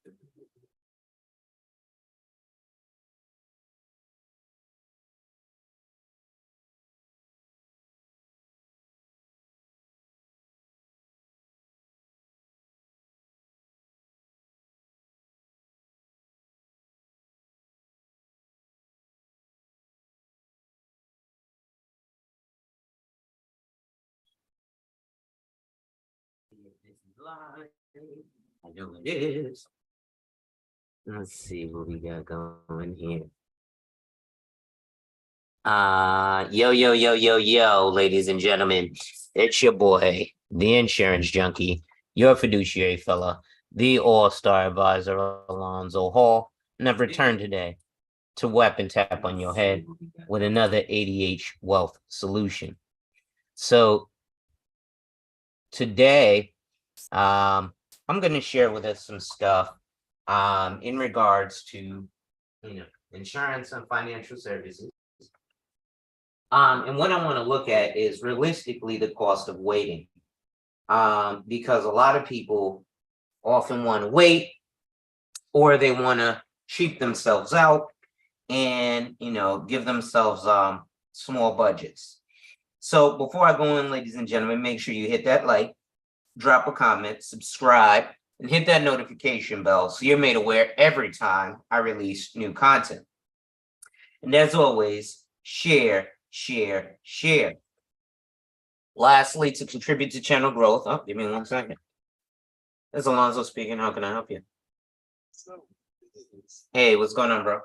I know it is. Let's see what we got going here. Yo, ladies and gentlemen. It's your boy, the insurance junkie, your fiduciary fella, the all-star advisor, Alonzo Hall, and I've returned today to weapon tap on your head with another ADH wealth solution. So today, I'm going to share with us some stuff in regards to insurance and financial services. And what I want to look at is realistically the cost of waiting. Because a lot of people often want to wait, or they want to cheap themselves out and give themselves small budgets. So before I go in, ladies and gentlemen, make sure you hit that like, drop a comment, subscribe, and hit that notification bell so you're made aware every time I release new content. And as always, share. Lastly, to contribute to channel growth, give me 1 second. This is Alonzo speaking. How can I help you? Hey, what's going on, bro?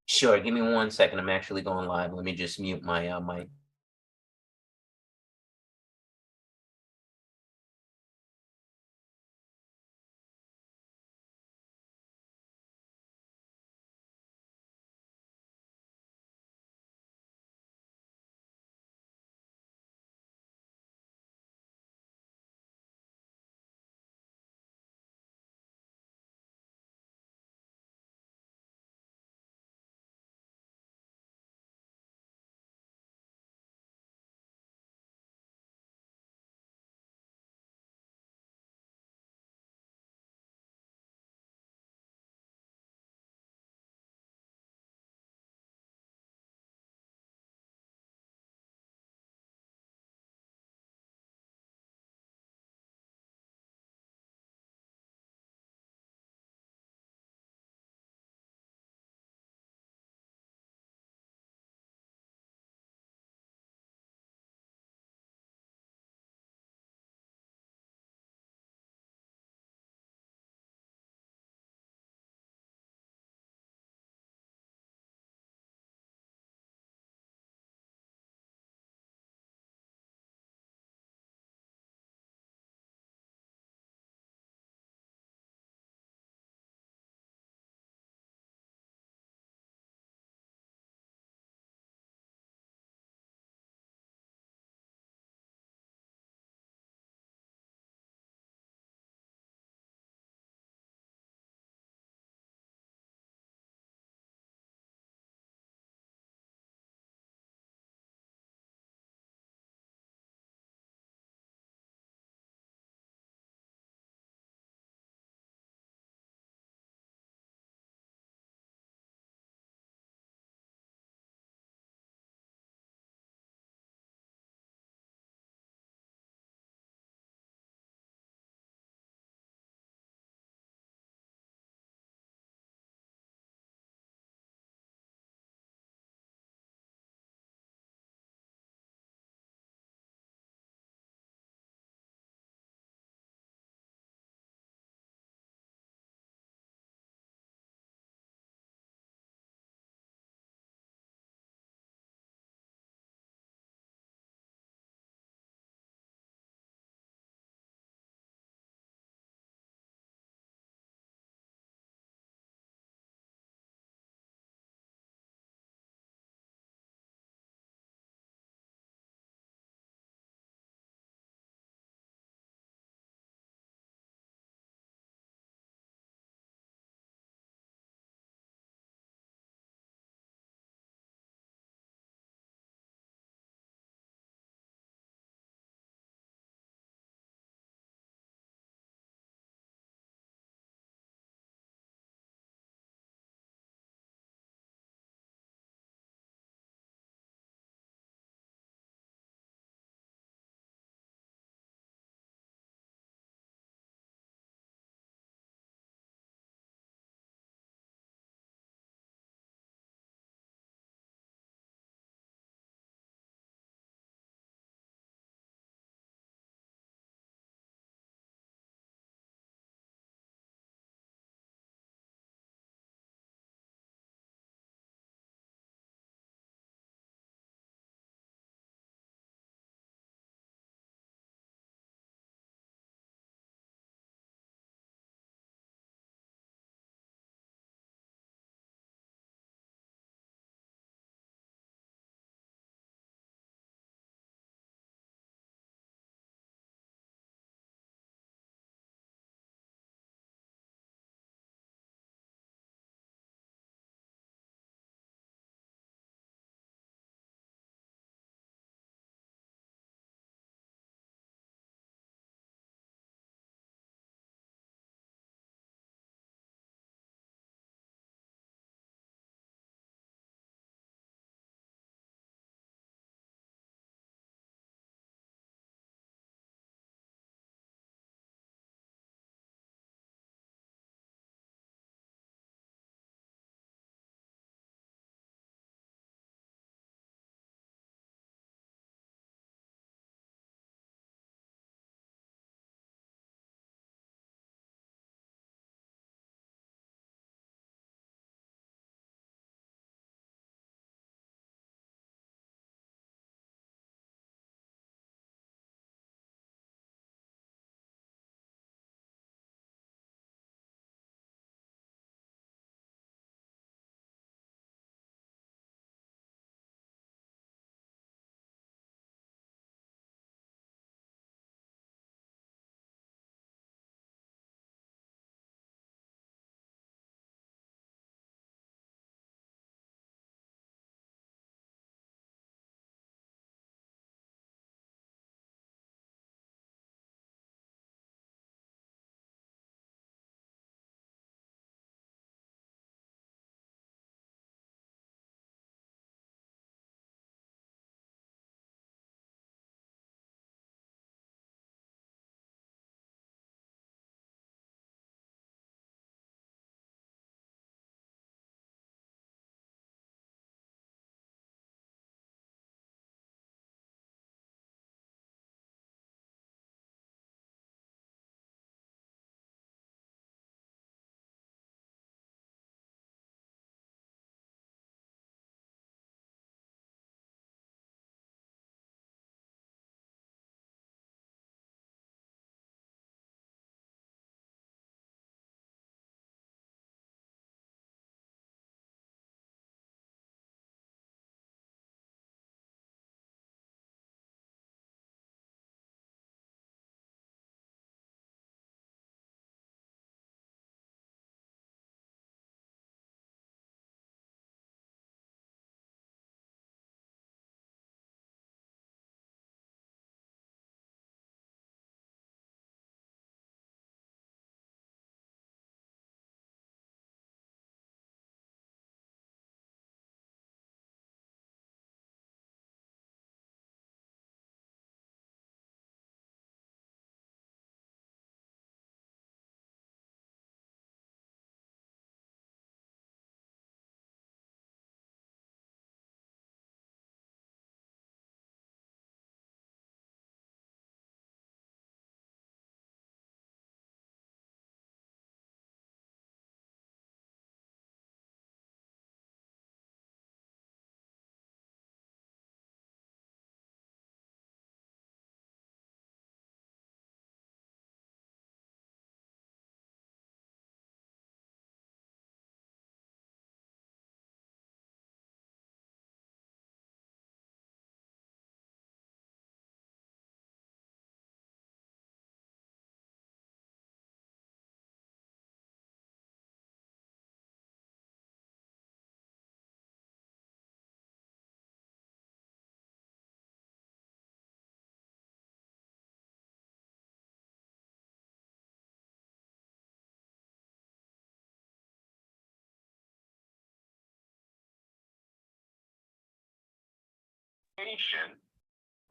Sure, give me 1 second. I'm actually going live. Let me just mute my mic.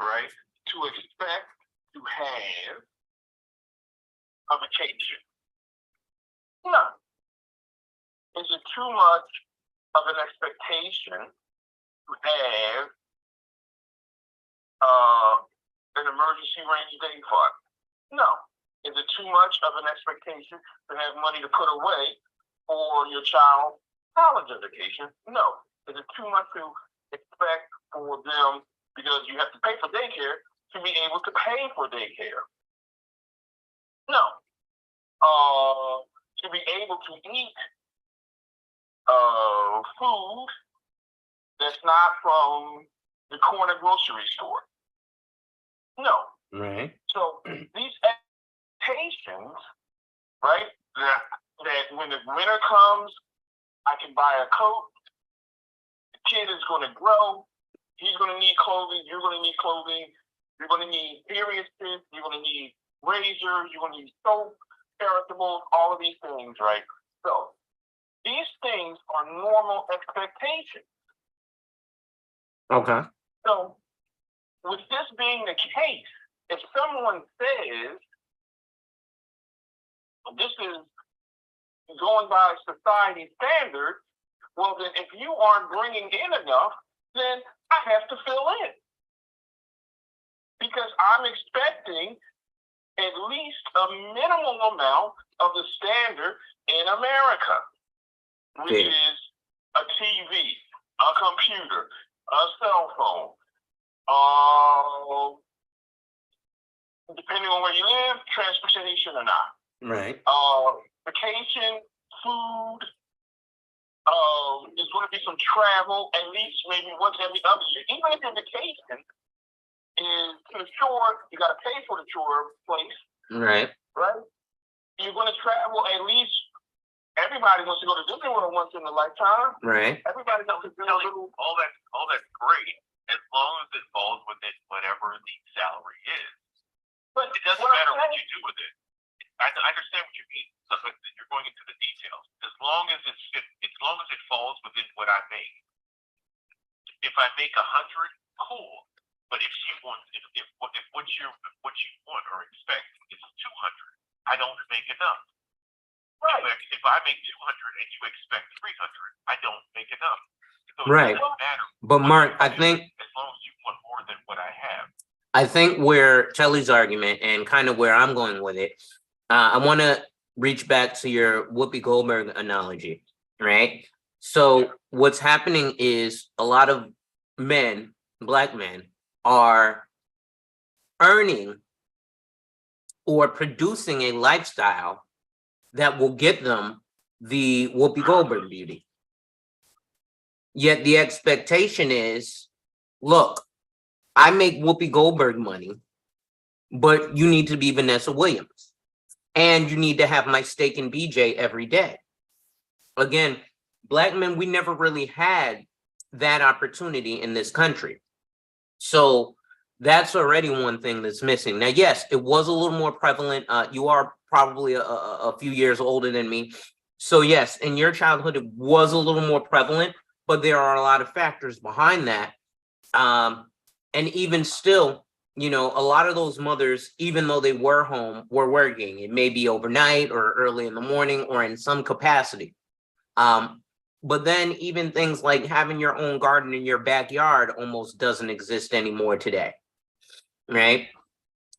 right, to expect to have a vacation. No. Is it too much of an expectation to have an emergency rainy day fund? No. Is it too much of an expectation to have money to put away for your child's college education? No. Is it too much to expect for them, because you have to pay for daycare, to be able to pay for daycare? No. To be able to eat food that's not from the corner grocery store? No. Right. So these expectations, right, that when the winter comes, I can buy a coat, the kid is going to grow, he's going to need clothing, you're going to need clothing, you're going to need period-fits, you're going to need razors, you're going to need soap, perishables, all of these things, right? So these things are normal expectations. Okay. So with this being the case, if someone says this is going by society standards, well, then if you aren't bringing in enough, then I have to fill in. Because I'm expecting at least a minimal amount of the standard in America, which is a TV, a computer, a cell phone, depending on where you live, transportation or not. Right. Vacation, food, there's going to be some travel, at least maybe once every other year. Even if your vacation is to the shore, you got to pay for the shore place. Right. Right? You're going to travel at least. Everybody wants to go to Disney World once in a lifetime. Right. Everybody knows it's all that's great as long as it falls within whatever the salary is. But it doesn't matter what you do with it. I understand what you mean. But you're going into the details. As long as it falls within what I make. If I make 100, cool. But if what you want or expect is 200, I don't make enough. right. If I make 200 and you expect 300, I don't make enough. So Right. it doesn't matter. But Mark, I think as long as you want more than what I have. I think where Telly's argument and kind of where I'm going with it, I want to reach back to your Whoopi Goldberg analogy, right? So what's happening is a lot of men, Black men, are earning or producing a lifestyle that will get them the Whoopi Goldberg beauty. Yet the expectation is, look, I make Whoopi Goldberg money, but you need to be Vanessa Williams. And you need to have my steak and BJ every day. Again, Black men, we never really had that opportunity in this country. So that's already one thing that's missing. Now, yes, it was a little more prevalent. You are probably a few years older than me. So yes, in your childhood, it was a little more prevalent, but there are a lot of factors behind that. And even still, you know, a lot of those mothers, even though they were home, were working. It may be overnight or early in the morning or in some capacity. But then even things like having your own garden in your backyard almost doesn't exist anymore today, right?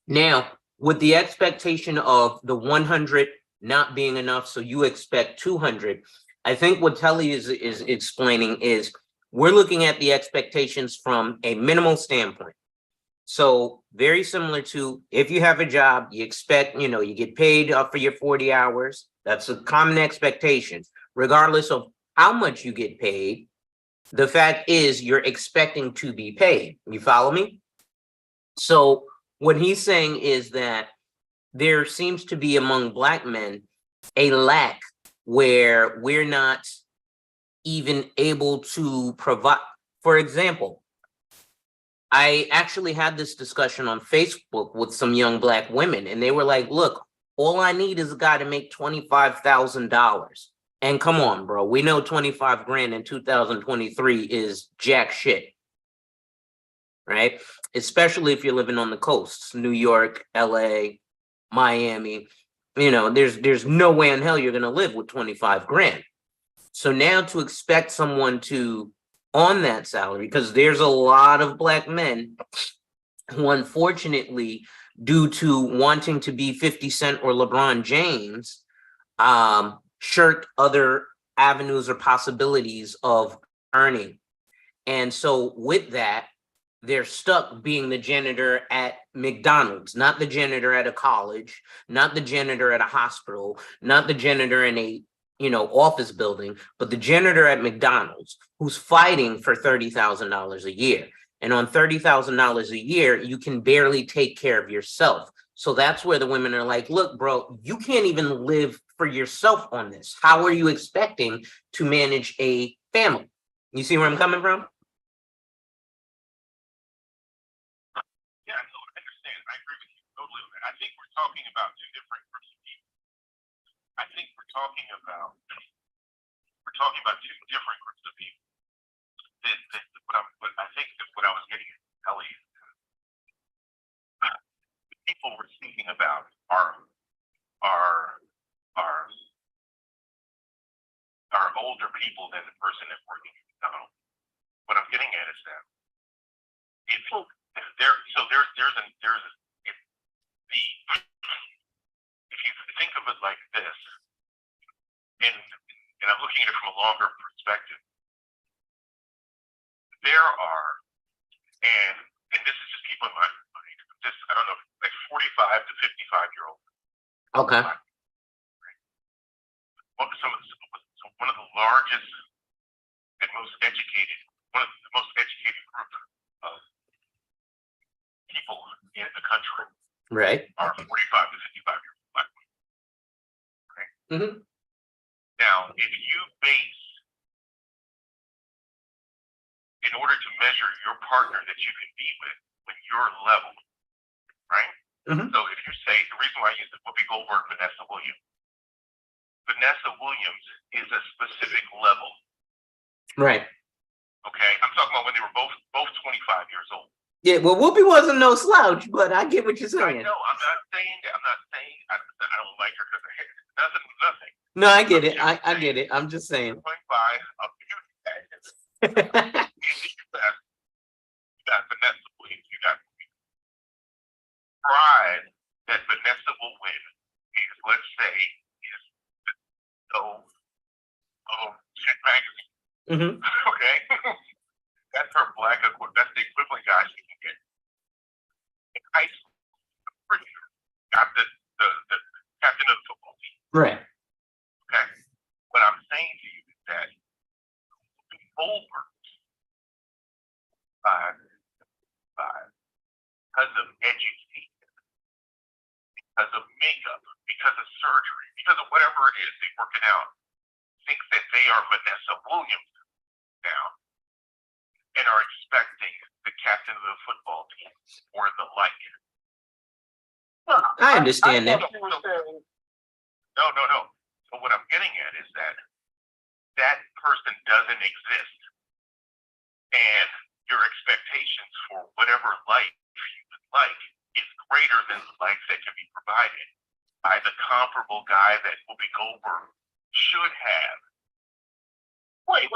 Now, with the expectation of the 100 not being enough, so you expect 200, I think what Telly is explaining is we're looking at the expectations from a minimal standpoint. So very similar to if you have a job, you expect, you know, you get paid for your 40 hours. That's a common expectation, regardless of how much you get paid. The fact is you're expecting to be paid. You follow me? So what he's saying is that there seems to be among Black men a lack where we're not even able to provide. For example, I actually had this discussion on Facebook with some young Black women, and they were like, look, all I need is a guy to make $25,000. And come on, bro, we know 25 grand in 2023 is jack shit, right? Especially if you're living on the coasts, New York, LA, Miami. There's no way in hell you're gonna live with 25 grand. So now to expect someone to on that salary, because there's a lot of black men who unfortunately, due to wanting to be 50 Cent or LeBron James, shirk other avenues or possibilities of earning. And so with that, they're stuck being the janitor at McDonald's, not the janitor at a college, not the janitor at a hospital, not the janitor in a office building, but the janitor at McDonald's who's fighting for $30,000 a year. And on $30,000 a year, you can barely take care of yourself. So that's where the women are like, look, bro, you can't even live for yourself on this. How are you expecting to manage a family? You see where I'm coming from? Yeah, no, I understand. I agree with you totally. I think we're talking about two different groups of people. I think we're talking about two different groups of people. But I think that what I was getting at, Ellie, the people we're speaking about are older people than the person that's working at McDonald's. What I'm getting at is that if you think of it like this, and I'm looking at it from a longer perspective, there are, and this is just people in my mind, I don't know, like 45 to 55-year-old. Okay. One of the largest and most educated group of people in the country, right, are 45 to 55-year-old black women. Right? Mm-hmm. Now, if you base, in order to measure your partner that you can be with your level, right? Mm-hmm. So if you say, the reason why I use the Whoopi Goldberg, Vanessa Williams is a specific level. Right. Okay, I'm talking about when they were both 25 years old. Yeah, well, Whoopi wasn't no slouch, but I get what you're saying. I know. I'm not saying I don't like her because of hair. Nothing. No, I get it. I get it. I'm just saying. Going by a beauty pageant. You got Vanessa Williams. You got pride that Vanessa will win is, let's say, Chick magazine. Mm-hmm. Okay, that's her black. That's the equivalent guy she can get in high school. I'm pretty sure got the captain of the football team. Right. Okay, what I'm saying to you is that Goldberg, because of education, because of makeup, because of surgery, because of whatever it is they work it out, thinks that they are Vanessa Williams now and are expecting the captain of the football team or the like. I understand that. No. So what I'm getting at is that person doesn't exist. And your expectations for whatever life you would like is greater than the life that can be provided by the comparable guy that Whoopi Goldberg should have. Wait.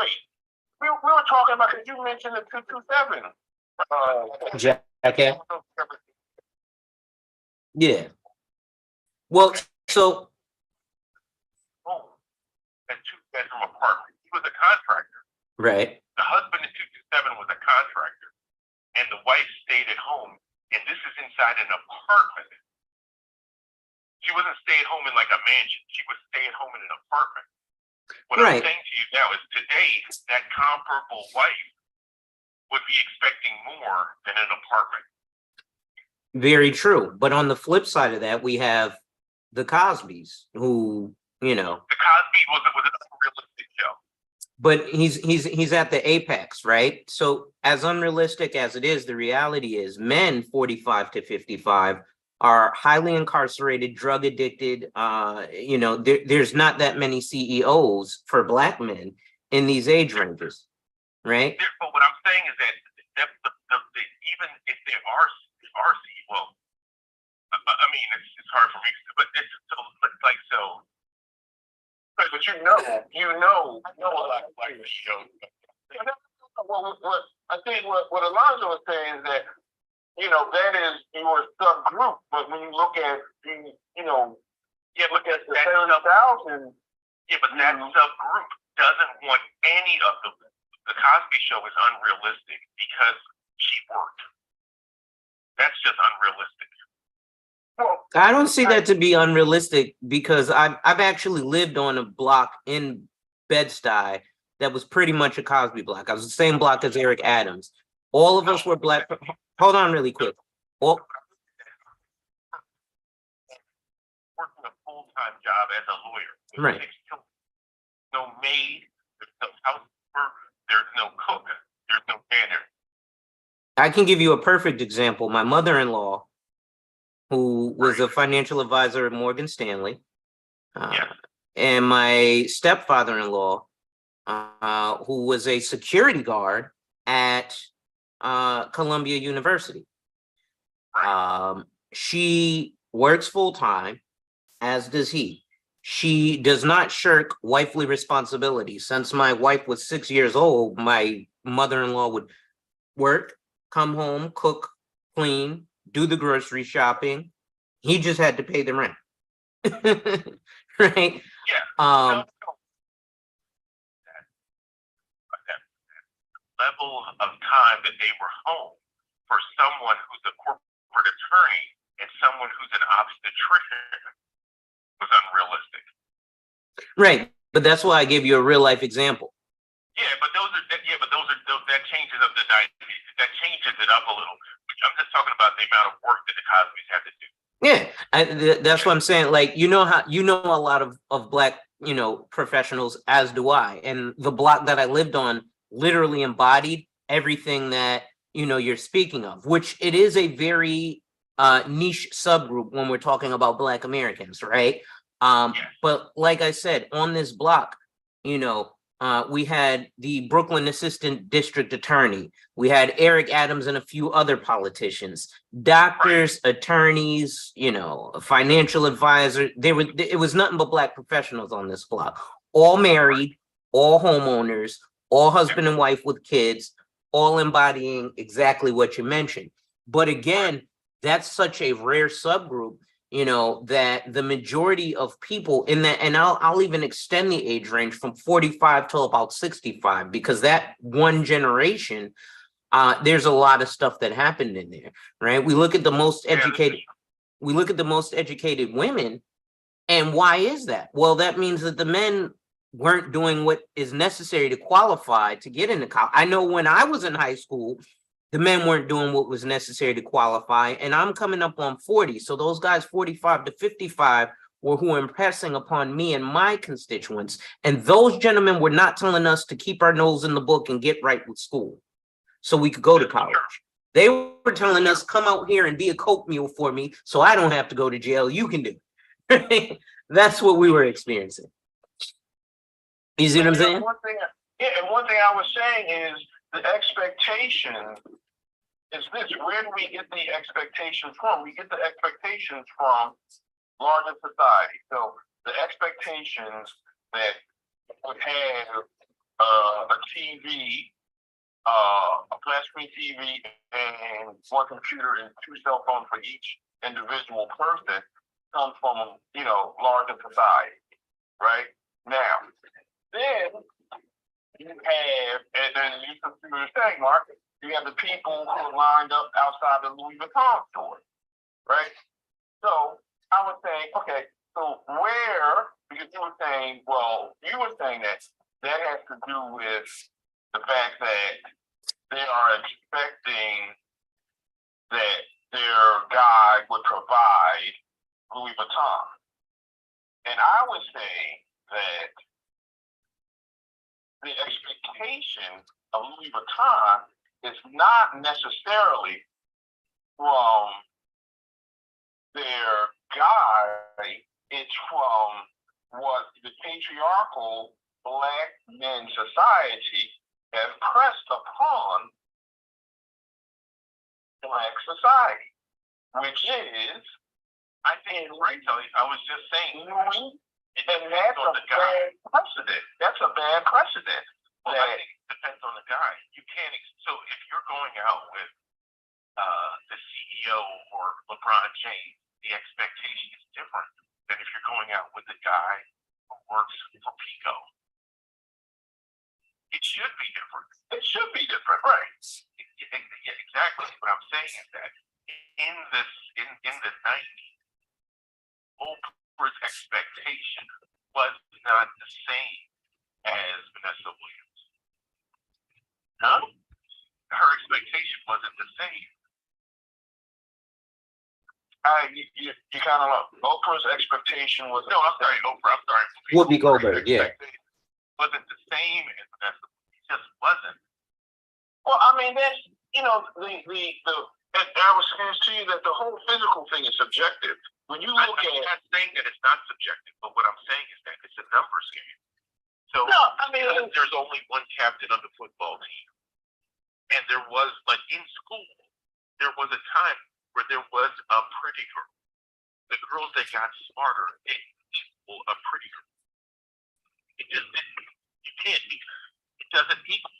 We were talking about, because you mentioned the 227. Okay. Yeah. Well, so. A 2-bedroom apartment. He was a contractor. Right. The husband in 227 was a contractor, and the wife stayed at home. And this is inside an apartment. She wasn't stay at home in like a mansion. She would stay at home in an apartment. What I'm saying to you now is today, that comparable wife would be expecting more than an apartment. Very true. But on the flip side of that, we have the Cosbys who, The Cosby was an unrealistic show. But he's at the apex, right? So as unrealistic as it is, the reality is men 45 to 55 are highly incarcerated, drug addicted. There's not that many CEOs for black men in these age ranges, right? But what I'm saying is that even if they are well, I mean, it's hard for me, but it's so like so. But you know a lot of black shows. What I think what Alonzo was saying is that that is your subgroup, but when you look at look at the 30,000. Yeah, but that subgroup doesn't want any of the Cosby Show is unrealistic because she worked. That's just unrealistic. Well, I don't see that to be unrealistic because I've actually lived on a block in Bed-Stuy that was pretty much a Cosby block. I was the same block as Eric Adams. All of us were black. Hold on really quick. Working a full-time job as a lawyer. Right. No maid, there's no housekeeper, there's no cook, there's no janitor. I can give you a perfect example. My mother-in-law, who was a financial advisor at Morgan Stanley, and my stepfather-in-law, who was a security guard at Columbia University. She works full-time, as does he. She does not shirk wifely responsibilities. Since my wife was 6 years old, my mother-in-law would work, come home, cook, clean, do the grocery shopping. He just had to pay the rent. Right? Yeah. Level of time that they were home for someone who's a corporate attorney and someone who's an obstetrician was unrealistic. Right, but that's why I gave you a real life example. That changes up that changes it up a little. I'm just talking about the amount of work that the Cosbys had to do. Yeah, that's what I'm saying. Like, a lot of black, professionals, as do I. And the block that I lived on literally embodied everything that, you're speaking of, which it is a very niche subgroup when we're talking about Black Americans, right? But like I said, on this block, we had the Brooklyn Assistant District Attorney. We had Eric Adams and a few other politicians, doctors, attorneys, financial advisors. It was nothing but Black professionals on this block, all married, all homeowners, all husband and wife with kids, all embodying exactly what you mentioned. But again, that's such a rare subgroup, that the majority of people in that, and I'll even extend the age range from 45 till about 65, because that one generation, there's a lot of stuff that happened in there, right? We look at the most educated women, and why is that? Well, that means that the men weren't doing what is necessary to qualify to get into college. I know when I was in high school, the men weren't doing what was necessary to qualify, and I'm coming up on 40. So those guys 45 to 55 were who were impressing upon me and my constituents. And those gentlemen were not telling us to keep our nose in the book and get right with school so we could go to college. They were telling us, come out here and be a coke mule for me so I don't have to go to jail. You can do it. That's what we were experiencing. You see what I'm saying? And one thing I was saying is the expectation is this. Where do we get the expectations from? We get the expectations from larger society. So the expectations that would have a TV, a flat screen TV, and one computer and two cell phones for each individual person comes from, larger society, right? Now, then you have, and then you were saying, Mark, you have the people who are lined up outside the Louis Vuitton store, right? So I would say, okay, so because you were saying that has to do with the fact that they are expecting that their guy would provide Louis Vuitton. And I would say that the expectation of Louis Vuitton is not necessarily from their guy, it's from what the patriarchal Black men society has pressed upon Black society, which is, I think you're right, Tony. I was just saying, it and depends that's on a the guy. bad precedent. That's a bad precedent. Well, I think it depends on the guy. You can't. So if you're going out with the CEO or LeBron James, the expectation is different than if you're going out with the guy who works for Pico. It should be different. It should be different, right? Yeah, exactly. What I'm saying is that in the 90s, Oprah's expectation was not the same as Vanessa Williams. No, her expectation wasn't the same. You kind of look. Oprah's expectation was No, I'm sorry, Oprah. I'm sorry. Whoopi Goldberg, yeah. Wasn't the same as Vanessa. It just wasn't. Well, I mean, that's, and I was saying to you that the whole physical thing is subjective. When you look I'm at, not saying that it's not subjective, but what I'm saying is that it's a numbers game. So no, I mean, there's only one captain of the football team, and there was, like, in school, there was a time where there was a pretty girl. The girls that got smarter, it equal a pretty girl. It just didn't. You can't. It doesn't equal.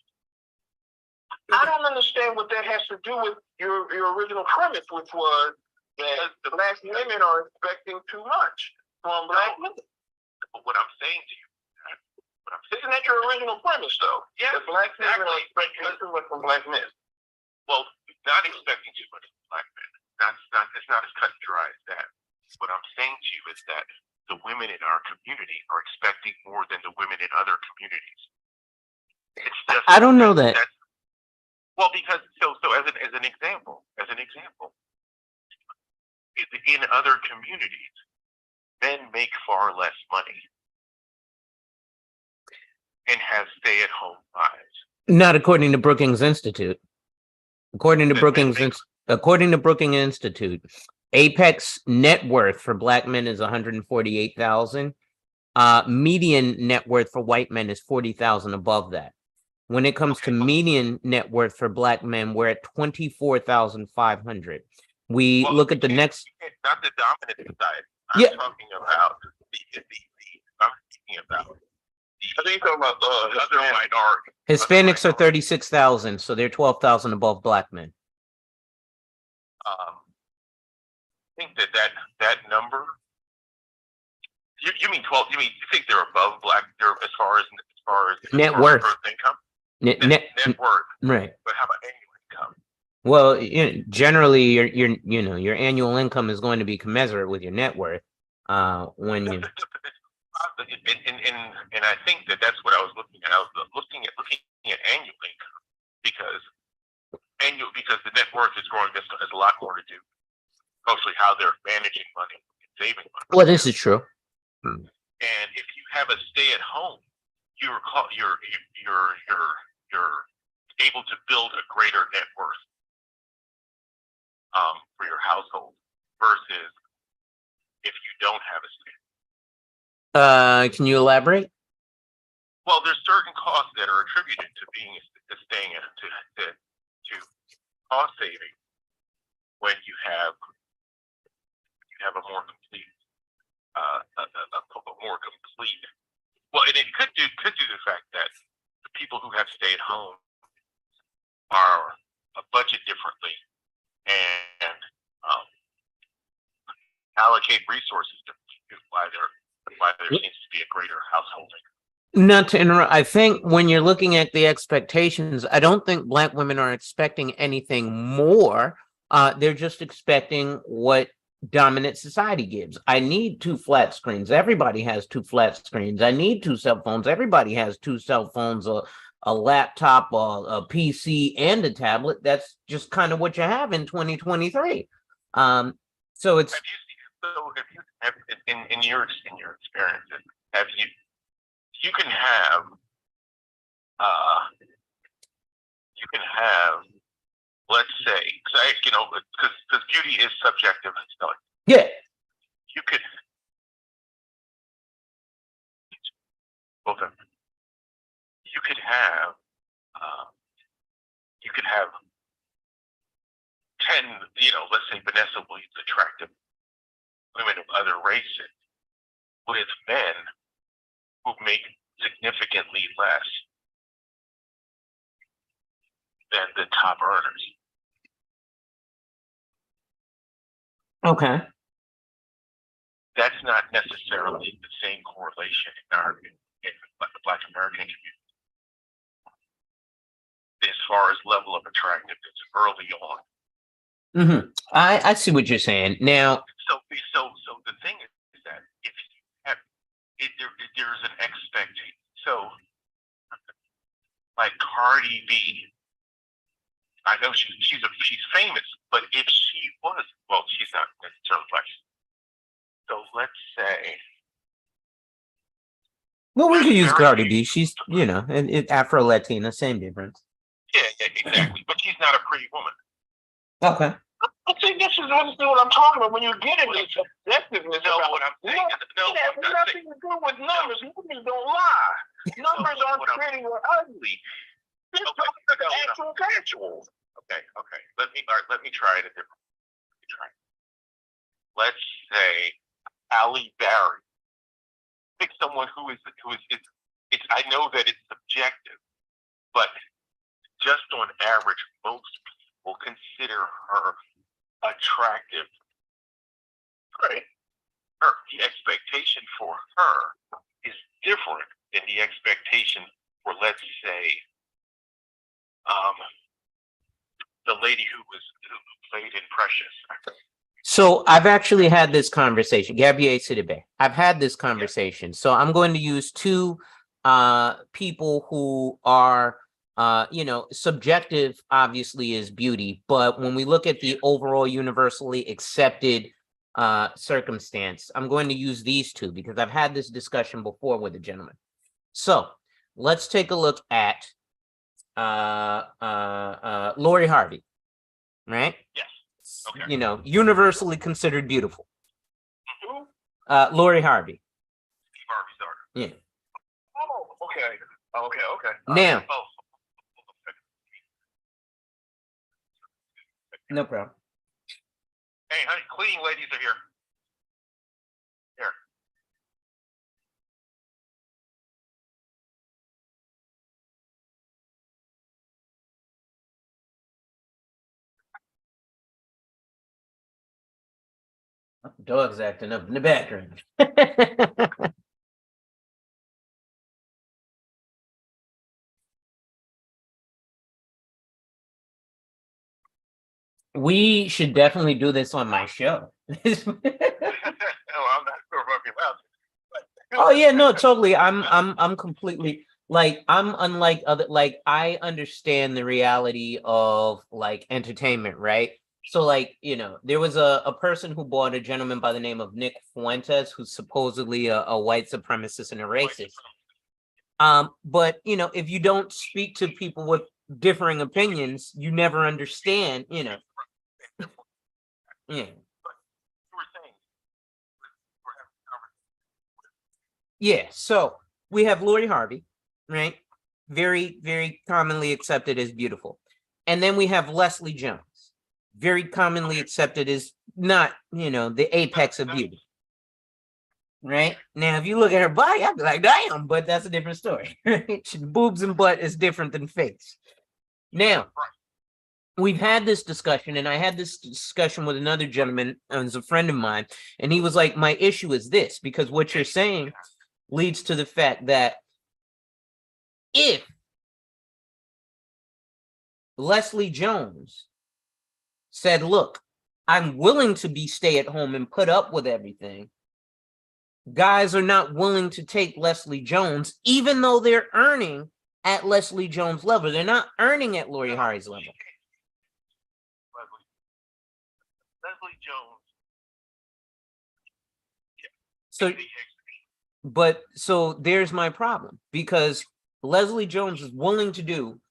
I don't understand what that has to do with your original premise, which was that black women are expecting too much from black men. But what I'm saying to you, Isn't that your original premise, though? Yeah, that black women are exactly. expecting too much from black men. well, not expecting too much from black men. It's not as cut and dry as that. What I'm saying to you is that the women in our community are expecting more than the women in other communities. It's just, I don't know that. Well, because so as an example, in other communities, men make far less money and have stay-at-home wives. Not according to Brookings Institute. According to Brookings Institute, apex net worth for black men is 148,000. Median net worth for white men is 40,000 above that. When it comes to median net worth for black men, we're at 24,500. We look at the next. Not the dominant society. Yeah. I'm talking about I think you're talking about the other minority. Hispanics are 36,000, so they're 12,000 above black men. I think that number. You mean 12? You think they're above black? They're as far as Net worth. Income. Net worth. Right. But how about annual income? Well, generally, your annual income is going to be commensurate with your net worth. When you. And I think that's what I was looking at. I was looking at annual income because the net worth is growing. Has a lot more to do, mostly how they're managing money and saving money. Well, this is true. And if you have a stay-at-home, you're able to build a greater net worth for your household versus if you don't have a stay. Can you elaborate? Well, there's certain costs that are attributed to staying to cost saving when you have a more complete well, and it could do the fact that the people who have stay at home are budget differently and allocate resources to why there seems to be a greater household income. Not to interrupt, I think when you're looking at the expectations, I don't think black women are expecting anything more. They're just expecting what dominant society gives. I need 2 flat screens. Everybody has 2 flat screens. I need 2 cell phones. Everybody has 2 cell phones, a laptop, a PC, and a tablet. That's just kind of what you have in 2023. So it's. In your experiences, you can have let's say, because beauty is subjective and stuff. Yeah. You could have and let's say Vanessa Williams attractive women of other races with men who make significantly less than the top earners. Okay. That's not necessarily the same correlation in the Black American community as far as level of attractiveness early on. Mm-hmm. I see what you're saying. Now, So the thing is that if you have, there's an expectation. So, like Cardi B, I know she's famous, but if she was, well, she's not necessarily black. So let's say, well, we could use Cardi B. She's, Afro Latina, same difference. yeah, exactly. But she's not a pretty woman. Okay. I think this is what I'm talking about when you're getting this subjectiveness. No, what I'm saying is, it has nothing to do with numbers. Numbers don't lie. Numbers aren't pretty or ugly. They're talking about actual. Okay. Let me try it a different way. Let's say Halle Berry. Pick someone who is it's I know that it's subjective, but just on average, most people consider her attractive. Right. The expectation for her is different than the expectation for, let's say, the lady who played in Precious. So I've actually had this conversation, Gabrielle Sidibe. I've had this conversation. So I'm going to use two people who are subjective obviously is beauty, but when we look at the overall universally accepted circumstance, I'm going to use these two because I've had this discussion before with a gentleman. So let's take a look at Lori Harvey, right? Yes. Okay. Universally considered beautiful. Mm-hmm. Lori Harvey. Steve Harvey's daughter. Yeah. Oh, okay. Now. Oh. No problem. Hey, honey, cleaning ladies are here. Here. Dog's acting up in the background. We should definitely do this on my show. No, I'm not sure if I'll be allowed to. Oh yeah, no, totally. I'm completely I'm unlike other, I understand the reality of entertainment, right? So there was a person who bought a gentleman by the name of Nick Fuentes, who's supposedly a white supremacist and a racist. But if you don't speak to people with differing opinions, you never understand, Yeah. Yeah, so we have Lori Harvey, right? Very, very commonly accepted as beautiful. And then we have Leslie Jones, very commonly accepted as not, the apex of beauty. Right? Now, if you look at her body, I'd be like, damn, but that's a different story. Right? Boobs and butt is different than face. Now, we've had this discussion, and I had this discussion with another gentleman, who's a friend of mine, and he was like, my issue is this, because what you're saying leads to the fact that if Leslie Jones said, look, I'm willing to be stay at home and put up with everything, guys are not willing to take Leslie Jones, even though they're earning at Leslie Jones' level. They're not earning at Lori Harvey's level. Leslie Jones. So there's my problem, because Leslie Jones is willing to do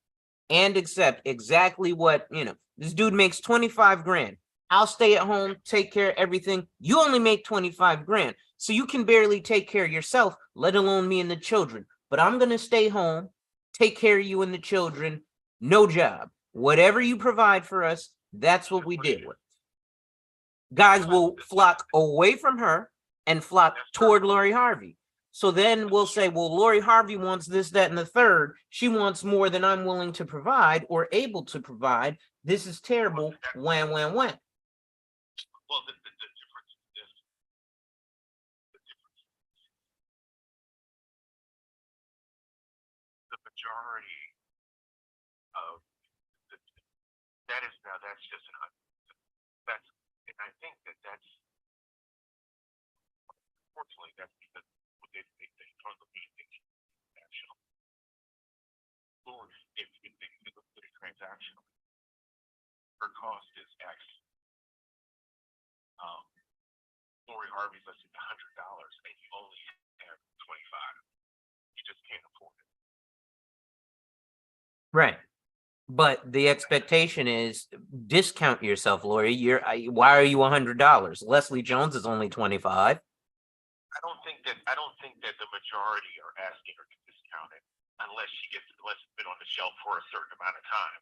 and accept exactly what, this dude makes 25 grand. I'll stay at home, take care of everything. You only make 25 grand. So you can barely take care of yourself, let alone me and the children. But I'm going to stay home, take care of you and the children, no job. Whatever you provide for us, That's what we deal with. Guys will flock away from her and flock toward Lori Harvey. So then we'll say, well, Lori Harvey wants this, that, and the third. She wants more than I'm willing to provide or able to provide. This is terrible. When. Well, the difference is the majority of that is now that's just that's and I think that's unfortunately that's because they turn the meeting national. Or if they look at a transaction, her cost is X. Lori Harvey's less than $100 and you only have 25. You just can't afford it. Right. But the expectation is discount yourself, Lori. Why are you $100? Leslie Jones is only 25. I don't think that the majority are asking her to discount it unless it's been on the shelf for a certain amount of time.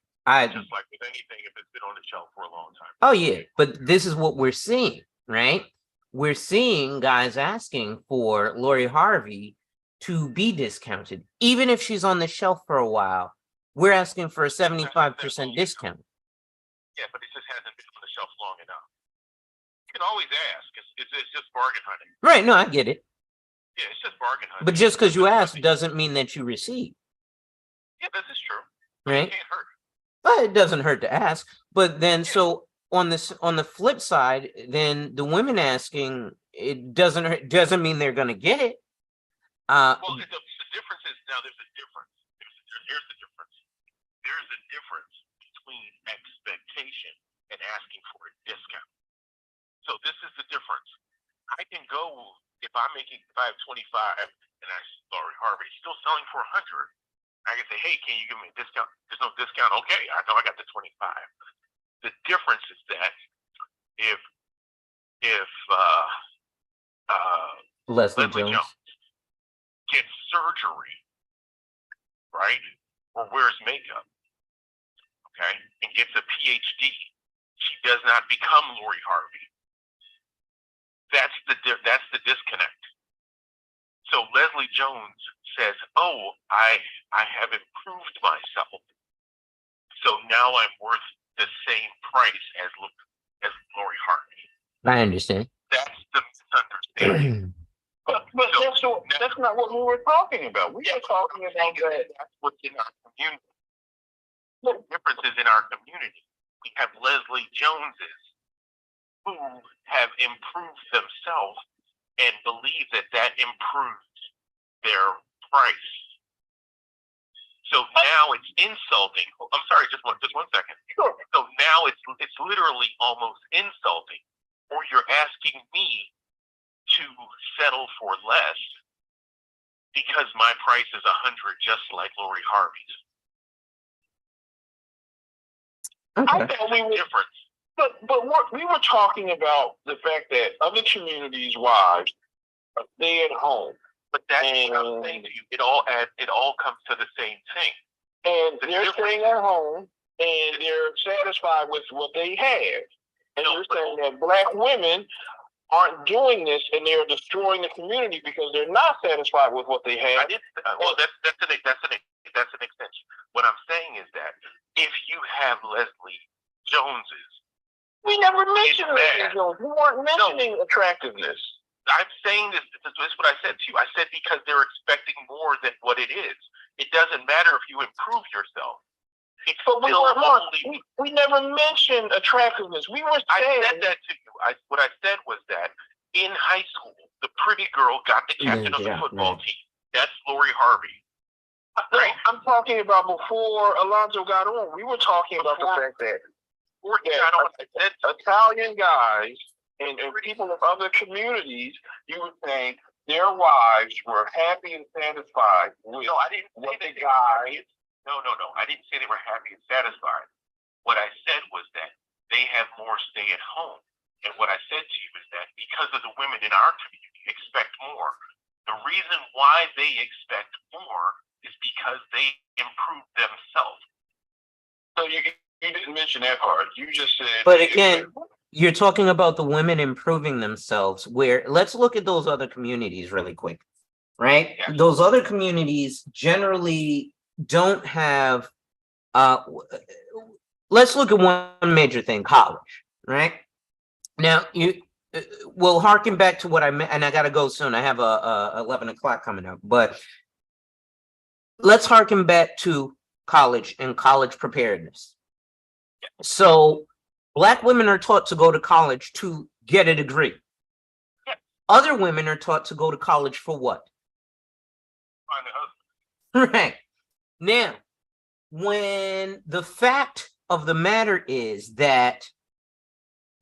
Just like with anything, if it's been on the shelf for a long time. Oh yeah, but this is what we're seeing, right? We're seeing guys asking for Lori Harvey to be discounted, even if she's on the shelf for a while. We're asking for a 75% discount. Yeah, but it just hasn't been on the shelf long enough. You can always ask. It's just bargain hunting. Right, no, I get it. Yeah, it's just bargain hunting. But just because you ask doesn't mean that you receive. Yeah, this is true. Right? It can't hurt. Well, it doesn't hurt to ask. But then so on the flip side, then the women asking, it doesn't mean they're gonna get it. Well, the difference is now there's a difference. Here's the difference. There's a difference between expectation and asking for a discount. So this is the difference. I can go if I have 25 and I Lori Harvey still selling for 100. I can say, hey, can you give me a discount? There's no discount. Okay, I know I got the 25. The difference is that if Leslie Jones gets surgery, right, or wears makeup, okay, and gets a PhD, she does not become Lori Harvey. That's the disconnect. So Leslie Jones says, "Oh, I have improved myself, so now I'm worth the same price as Lori Harvey." I understand. That's the misunderstanding. But that's not what we were talking about. We were talking about that. That's what's in our community. The difference is in our community. We have Leslie Joneses who have improved themselves and believe that improves their price. So now it's insulting. I'm sorry, just one second. Sure. So now it's literally almost insulting, or you're asking me to settle for less because my price is 100, just like Lori Harvey's. Okay. I thought we were Difference. But we were talking about the fact that other communities' wives are stay at home. But that's what I'm saying to you. It all comes to the same thing. And they're staying at home and they're satisfied with what they have. And you're saying that black women aren't doing this and they're destroying the community because they're not satisfied with what they have. Well, that's an extension. What I'm saying is that if you have Leslie Joneses, we never mentioned Leslie Jones. We weren't mentioning attractiveness. I'm saying this is what I said to you. I said because they're expecting more than what it is. It doesn't matter if you improve yourself. But we never mentioned attractiveness. We were saying. I said that to you. What I said was that in high school, the pretty girl got the captain of the football team. That's Lori Harvey. Right? I'm talking about before Alonzo got on. We were talking about the fact that Italian guys and people of other communities, you were saying their wives were happy and satisfied with I didn't say what the guy. No. I didn't say they were happy and satisfied. What I said was that they have more stay at home. And what I said to you is that because of the women in our community expect more, the reason why they expect more is because they improve themselves. So You didn't mention that part. You just said. But again, you're talking about the women improving themselves, where let's look at those other communities really quick, right? Yeah. Those other communities generally don't have, let's look at one major thing, college, right? Now, we'll harken back to what I meant, and I gotta go soon. I have a 11 o'clock coming up, but let's harken back to college and college preparedness. So Black women are taught to go to college to get a degree. Yeah. Other women are taught to go to college for what? Find a husband. Right. Now, when the fact of the matter is that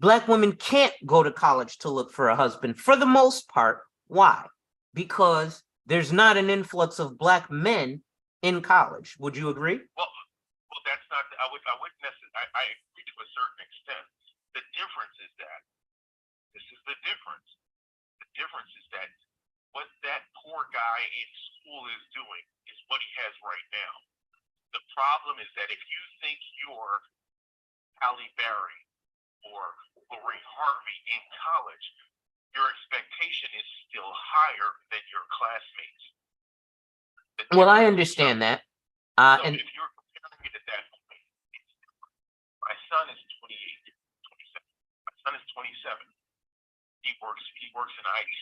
Black women can't go to college to look for a husband for the most part. Why? Because there's not an influx of Black men in college. Would you agree? Well, that's not. I wouldn't necessarily. I agree to a certain extent. The difference is that this is the difference. The difference is that what that poor guy in school is doing is what he has right now. The problem is that if you think you're Halle Berry or Lori Harvey in college, your expectation is still higher than your classmates. Well, I understand that. So And if you're comparing it at that point, my son is 28, 27. My son is 27. He works in IT.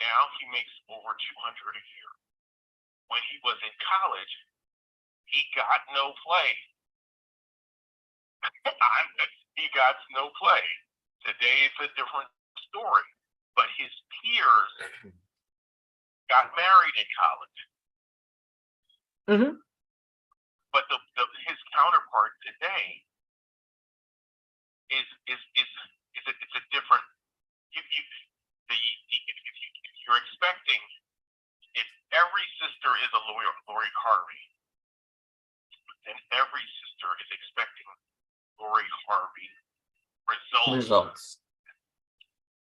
Now he makes over 200 a year. When he was in college, he got no play. He got no play. Today it's a different story. But his peers got married in college. Mhm. But his counterpart today is it's a different. If you're expecting, if every sister is a Lori Harvey, then every sister is expecting Lori Harvey results.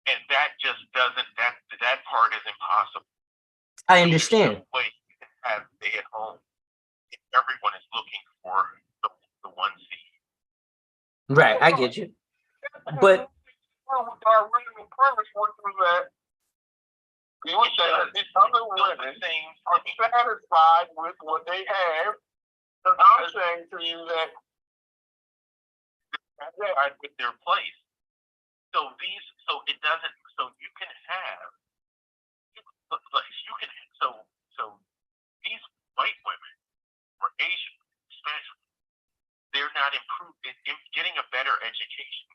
And that just doesn't. That part is impossible. I understand. There's no way you can have stay at home if everyone is looking for the one seed. Right, I get you. But our original premise was that you were saying these other women are satisfied with what they have, and I'm saying to you that satisfied with their place. So it doesn't. So you can have. So these white women or Asian, especially, they're not improved. Getting a better education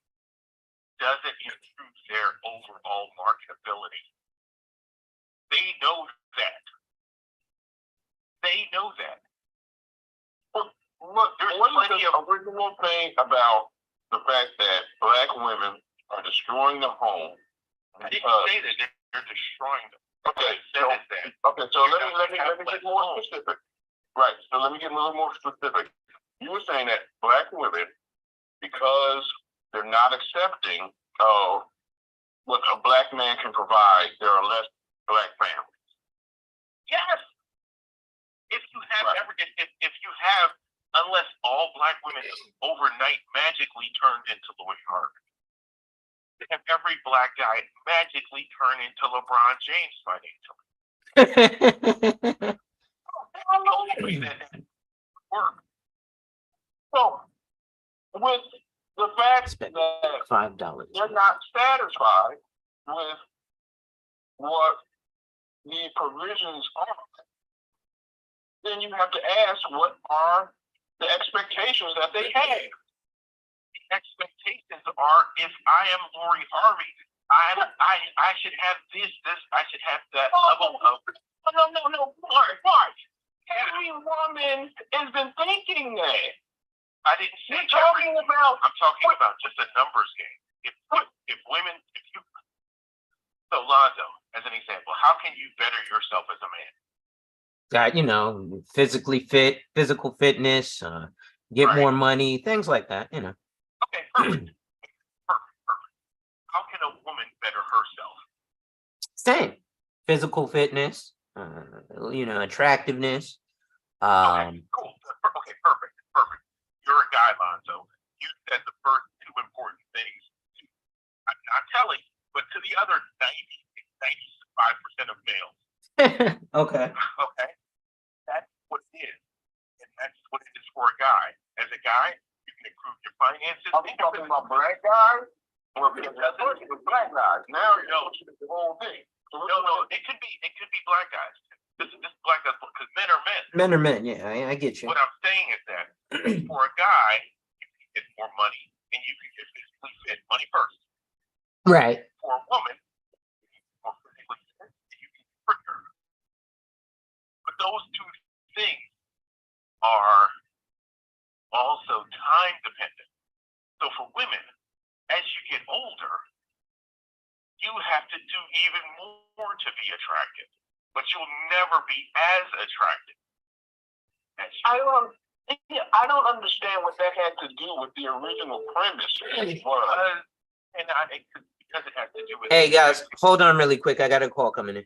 doesn't improve their overall marketability. They know that. They know that. look, There's what's plenty the original thing about the fact that Black women are destroying the home? I didn't say that they're destroying them. Okay, What I so said is that okay, so let me get more specific. Right, so let me get a little more specific. You were saying that Black women, because they're not accepting what a Black man can provide, there are less Black families. yes. If you have Right. if you have, unless all Black women overnight magically turned into Lori Harvey, if every Black guy magically turned into LeBron James financially, I don't know that would work. So, with the fact Spend that $5. they're not satisfied with what the provisions are, then you have to ask, what are the expectations that they have? The expectations are, if I am Lori Harvey, I should have this, I should have that level of. No, Mark. Every woman has been thinking that. I didn't say You're talking about. I'm talking about just a numbers game. If women, so Lonzo, as an example, how can you better yourself as a man? Got, physically fit, physical fitness, get Right. more money, things like that, Okay, perfect. How can a woman better herself? Same. Physical fitness, attractiveness. Okay, cool. Okay, perfect. You're a guy, Lonzo. you said the first two important things. I'm not telling, but to the other 95% of males. Okay. Okay, that's what it is, and that's what it is for a guy. As a guy, you can improve your finances. Are we talking about black guys? Well, because that's what it was black guys. Now you know it's the whole thing. So No, it could be black guys. This is black guys because men are men. Men are men. Yeah, I get you. What I'm saying is that for a guy, you can get more money and you can get physically fit. Money first. Right. For a woman, more physically fit, and you can get quicker. But those two things are also time dependent. So for women, as you get older, you have to do even more to be attractive, but you'll never be as attractive as you. I don't understand what that had to do with the original premise. Because it has to do with. Hey guys, hold on really quick. I got a call coming in.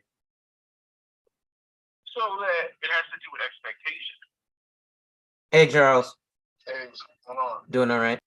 So that it has to do with expectation. Hey Charles, Hey, hold on. doing all right?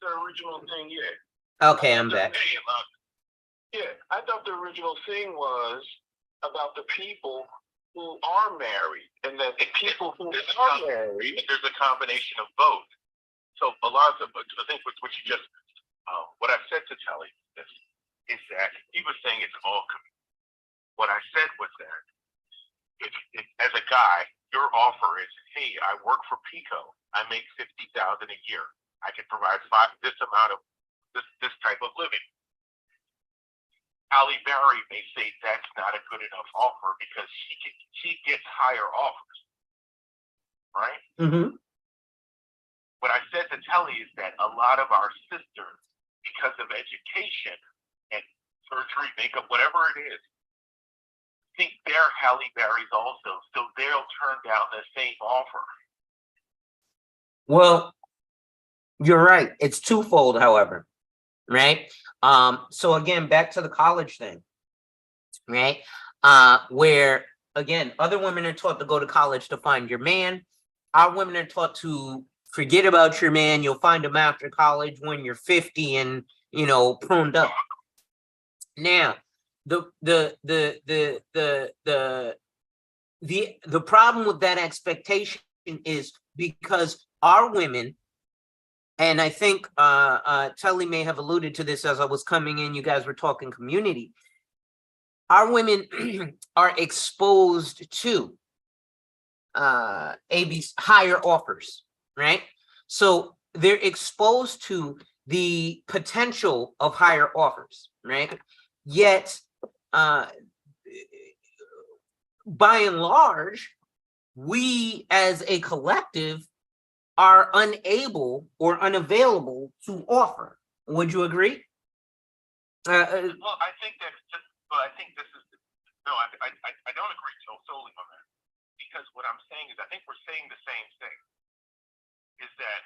the original thing yet. Okay, I'm back. Hey, Yeah, I thought the original thing was about the people who are married, and that the people who are married. there's a combination of both. So a lot of I think what you just what I said to Telly is that he was saying it's all. What I said was that if as a guy, your offer is, hey, I work for Pico, I make $50,000 a year, I can provide this amount of this type of living. Halle Berry may say that's not a good enough offer because she gets higher offers, right? Mm-hmm. What I said to Telly is that a lot of our sisters, because of education and surgery, makeup, whatever it is, think they're Halle Berry's also, so they'll turn down the same offer. Well, you're right. It's twofold, however, right? So again, back to the college thing, right? Where again, other women are taught to go to college to find your man. Our women are taught to forget about your man. You'll find him after college when you're 50 and pruned up. Now, the problem with that expectation is because our women, and I think Telly may have alluded to this as I was coming in, you guys were talking community. Our women are exposed to AB's higher offers, right? So they're exposed to the potential of higher offers, right? Yet, by and large, we as a collective are unable or unavailable to offer. Would you agree? Well, I think that's just. Well, I think this is. No, I don't agree solely on that, because what I'm saying is I think we're saying the same thing. Is that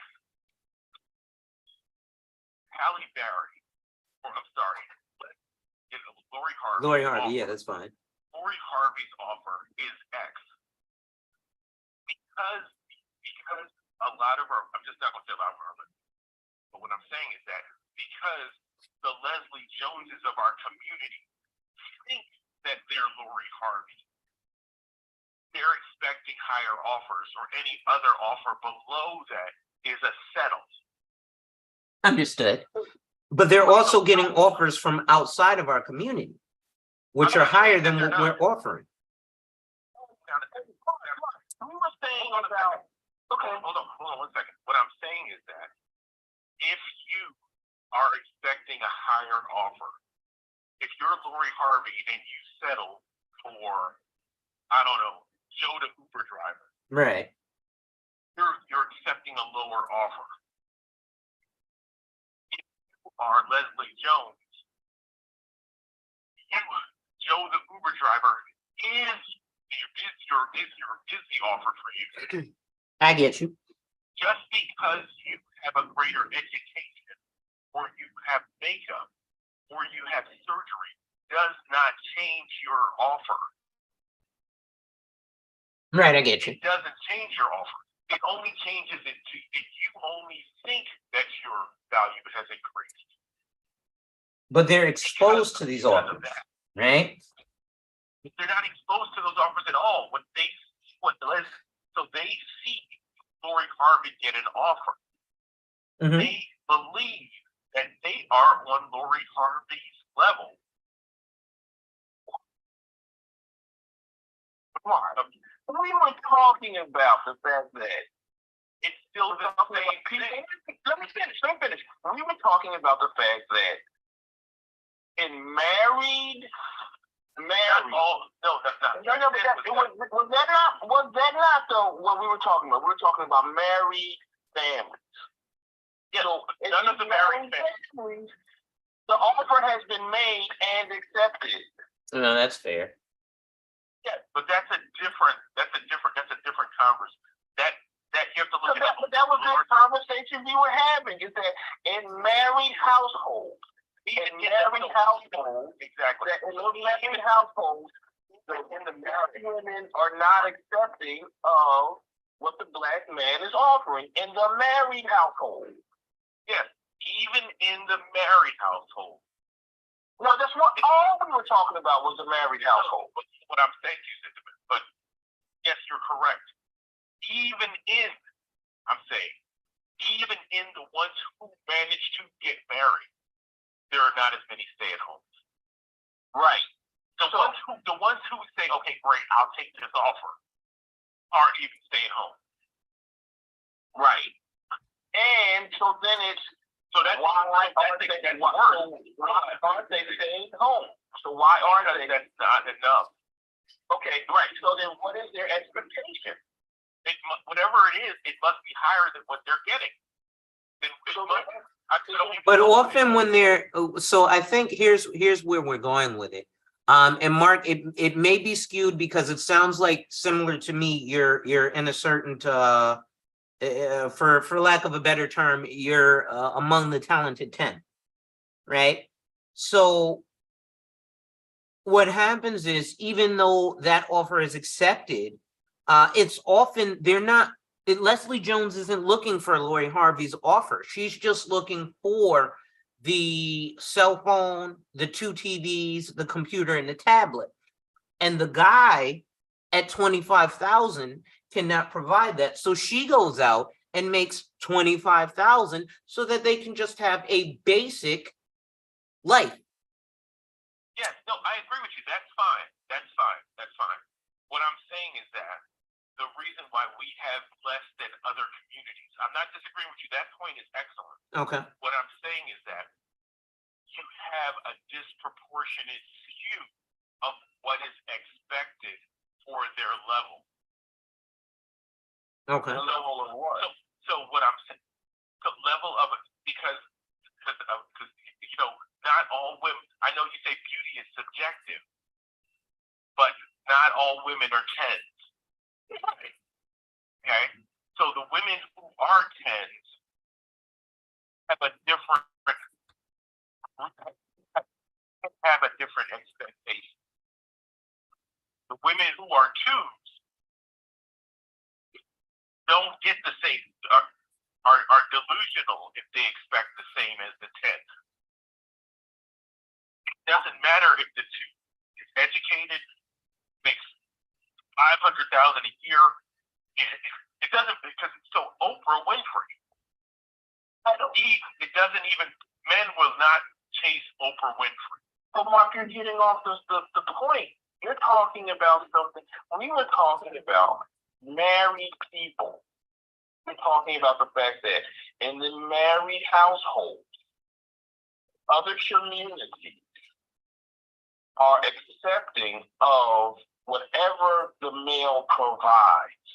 Halle Berry, or I'm sorry, Lori Harvey. Lori Harvey, yeah, that's fine. Lori Harvey's offer is X. Because a lot of our, I'm just not going to say a lot of our, but what I'm saying is that because the Leslie Joneses of our community think that they're Lori Harvey, they're expecting higher offers, or any other offer below that is a settle. Understood. But they're also getting offers from outside of our community, which are higher than what we're offering. We were saying about. Okay, hold on 1 second. What I'm saying is that if you are expecting a higher offer, if you're Lori Harvey and you settle for, I don't know, Joe the Uber driver, right? You're accepting a lower offer. If you are Leslie Jones, Joe the Uber driver is the offer for you. I get you. Just because you have a greater education, or you have makeup, or you have surgery, does not change your offer. Right, I get you. It doesn't change your offer. It only changes it if you only think that your value has increased. But they're exposed to these offers, right? They're not exposed to those offers at all. So they see Lori Harvey get an offer. Mm-hmm. They believe that they are on Lori Harvey's level. We were talking about the fact that It's still the same thing. Let me finish. We were talking about the fact that in married. Was that not what we were talking about? We were talking about married families. Yeah, So none of the married families. The offer has been made and accepted. No, that's fair. Yeah, but that's a different conversation. That you have to look at. But that was the conversation we were having. Is that in married households? Exactly. In those married households, the married women are not accepting of what the black man is offering in the married household. Yes, even in the married household. No, that's what all we were talking about was a married household. What I'm saying to you, Cinnamon, but yes, you're correct. Even in, I'm saying, even in the ones who manage to get married, there are not as many stay-at-homes. Right. The ones who say, okay, great, I'll take this offer, aren't even staying home. Right. And so then it's that's why aren't they staying home? So why aren't they? That's not enough. Okay, right. So then what is their expectation? Whatever it is, it must be higher than what they're getting. But often when they're, so I think here's where we're going with it. And Mark, it may be skewed because it sounds like, similar to me, you're in a certain for lack of a better term, you're among the talented 10, right? So what happens is, even though that offer is accepted, it's often Leslie Jones isn't looking for Lori Harvey's offer. She's just looking for the cell phone, the 2 TVs, the computer, and the tablet. And the guy at $25,000 cannot provide that. So she goes out and makes $25,000 so that they can just have a basic life. Yes, no, I agree with you. That's fine. That's fine. That's fine. What I'm saying is that the reason why we have less than other communities, I'm not disagreeing with you. That point is excellent. Okay. What I'm saying is that you have a disproportionate skew of what is expected for their level. Okay. The level of what? So what I'm saying, the level of it, because you know, not all women. I know you say beauty is subjective, but not all women are 10s. Okay, so the women who are 10s have a different expectation. The women who are 2s don't get the same, are delusional if they expect the same as the 10th. It doesn't matter if the 2 is educated, makes $500,000 a year. It doesn't, because it's so Oprah Winfrey. It doesn't even, men will not chase Oprah Winfrey. But Mark, you're getting off the point. You're talking about something. We were talking about married people. We're talking about the fact that in the married household, other communities are accepting of whatever the male provides.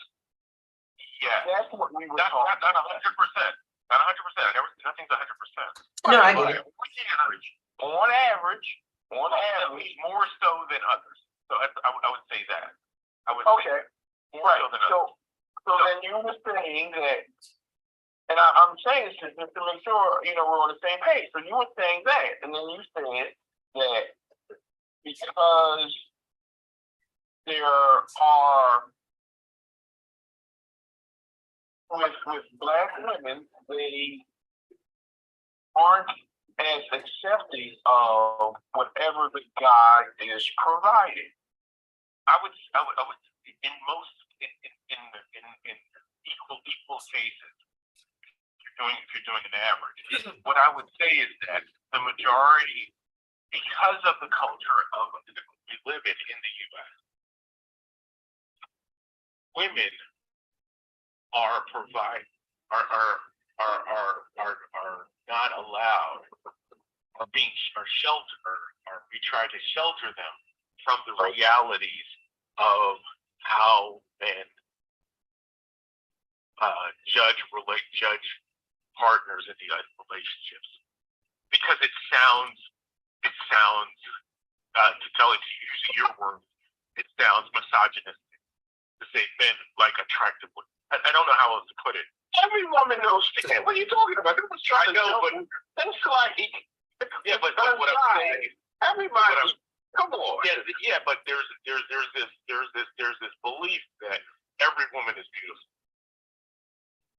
Yeah, that's what we were not talking about. Not 100%. Not 100%. Nothing's 100%. No, I get it. On average, more so than others. So I would say that. I would okay. say more so than others. So then you were saying that, and I'm saying this just to make sure, you know, we're on the same page. So you were saying that, and then you said that because there are, with Black women, they aren't as accepting of whatever the guy is providing. I would in most in equal cases, if you're doing an average, what I would say is that the majority, because of the culture of we live in the U.S., women are not allowed, are sheltered, or we try to shelter them from the realities of how men judge partners in the relationships, because it sounds to tell it to you, using your words, it sounds misogynistic to say men like attractive women. I don't know how else to put it. Every woman knows that. What are you talking about? It was trying I know, but that's like, yeah, but what I'm saying, everybody. Come on. Yeah, but there's this belief that every woman is beautiful,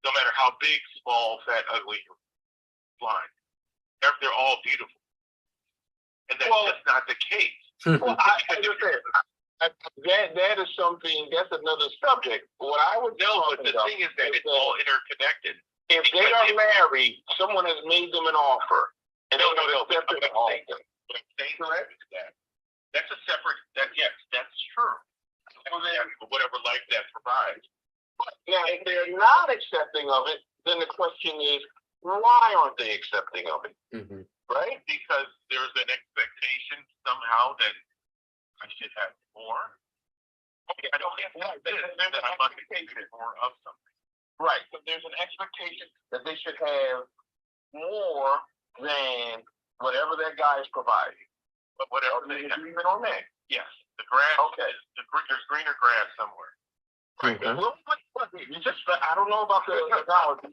no matter how big, small, fat, ugly. blind. They're all beautiful. And that's Well- just not the case. Well, I understand. That is something, that's another subject. What I would No, but the thing is that it's all interconnected. if they are married, someone has made them an offer. And No, they no, accepted the what offer. I'm saying is that that's a separate, yes, that's true. Whatever life that provides. Now, if they're not accepting of it, then the question is, why aren't they accepting of it? Mhm. Right? Because there's an expectation somehow that I should have more. Okay, I don't have this, then I must be more of something. Right. So there's an expectation that they should have more than whatever that guy is providing. But whatever There's they an have, agreement on that. yes, the grass, Okay. there's greener grass somewhere. Mhm. Well, you just, I don't know about the technology.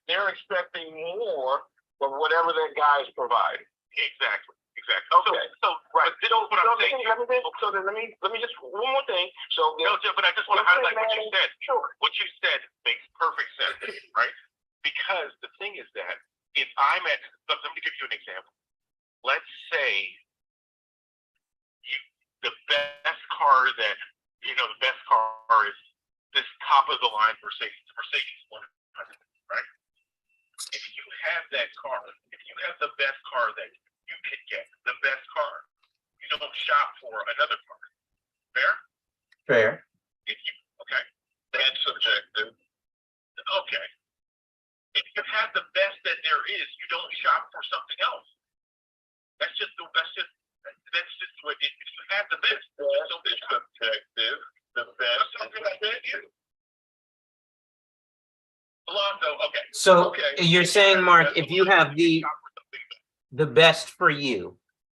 They're expecting more of whatever that guy is providing. Exactly. Okay. So Right. this is what I'm saying. So then let me just, one more thing. So, No, but I just want to highlight what you said. Sure. What you said makes perfect sense, right? Because the thing is that if I'm at, let me give you an example. Let's say the best car that, the best car is this top of the line Mercedes 100, right? If you have that car, if you have the best car that you can get, the best car, you don't shop for another car. Fair? Fair. Okay. That's subjective. Okay. If you have the best that there is, you don't shop for something else. That's just what if you have the best. So it's subjective. The best. Something like that. Alonzo, okay. So Okay. you're saying, Mark, if you have the best for you,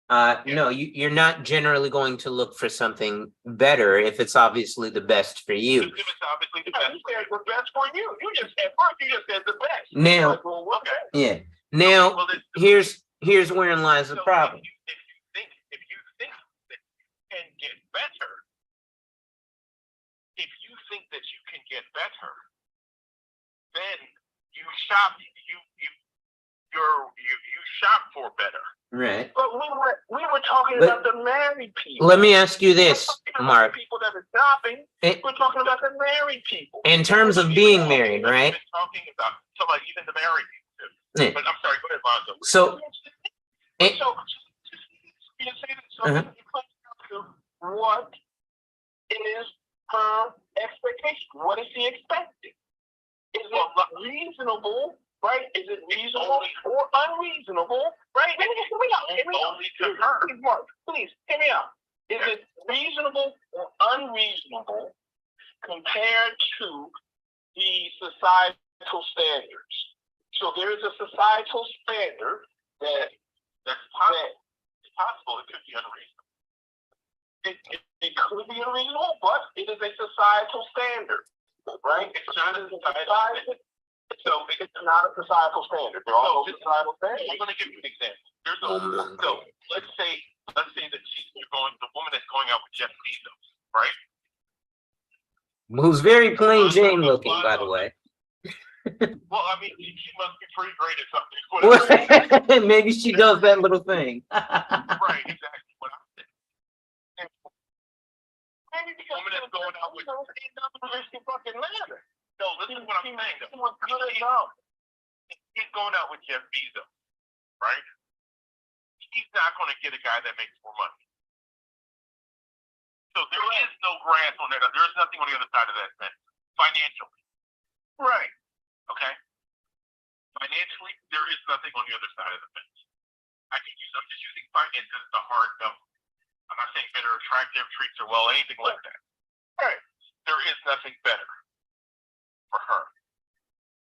no, you're not generally going to look for something better if it's obviously the best for you. It's obviously the Yeah, best. you said the best for you. You just said the best. Now, Like, well, okay. yeah. Now, Well, then- here's wherein lies the So problem. If you think that you can get better, if you think that you can get better, then you shop. You shop for better. Right. But we were talking But- about the married people. Let me ask you We're this, talking about Mark. the people that are shopping. In- We're talking about the married people. In terms of being married, right? We've been talking about even the married people. Yeah. But I'm sorry. Go ahead, Lonzo. So, it- So you say that something Uh-huh. you put to what is her expectation? What is she expecting? Is it reasonable, right? Is it reasonable or unreasonable, right? Hear me out. Hear me out. Only to her. Please, Mark, please, hear me out. Is it reasonable or unreasonable compared to the societal standards? So there is a societal standard that That's possible. It's possible. It could be unreasonable. it could be unreasonable, but it is a societal standard, right? It's not a societal standard. So it's not a societal standard. There are also societal standards. I'm going to give you an example. There's Oh, so let's say that the woman that's going out with Jeff Bezos, right? who's very plain Jane looking, by the way. Well, I mean, she must be pretty great at something. Whatever. Maybe she does that little thing. Right, exactly. What I'm saying. Maybe because Woman that's going out with- it doesn't really fucking matter. No, listen to what I'm saying. She Though. was good enough. He's going out with Jeff Bezos, right? He's not going to get a guy that makes more money. So there is no grass on that. There is nothing on the other side of that fence financially. Right. Okay. Financially, there is nothing on the other side of the fence. I'm just using finance as the hard number. I'm not saying better attractive, treats her well, anything like that. Right. There is nothing better for her.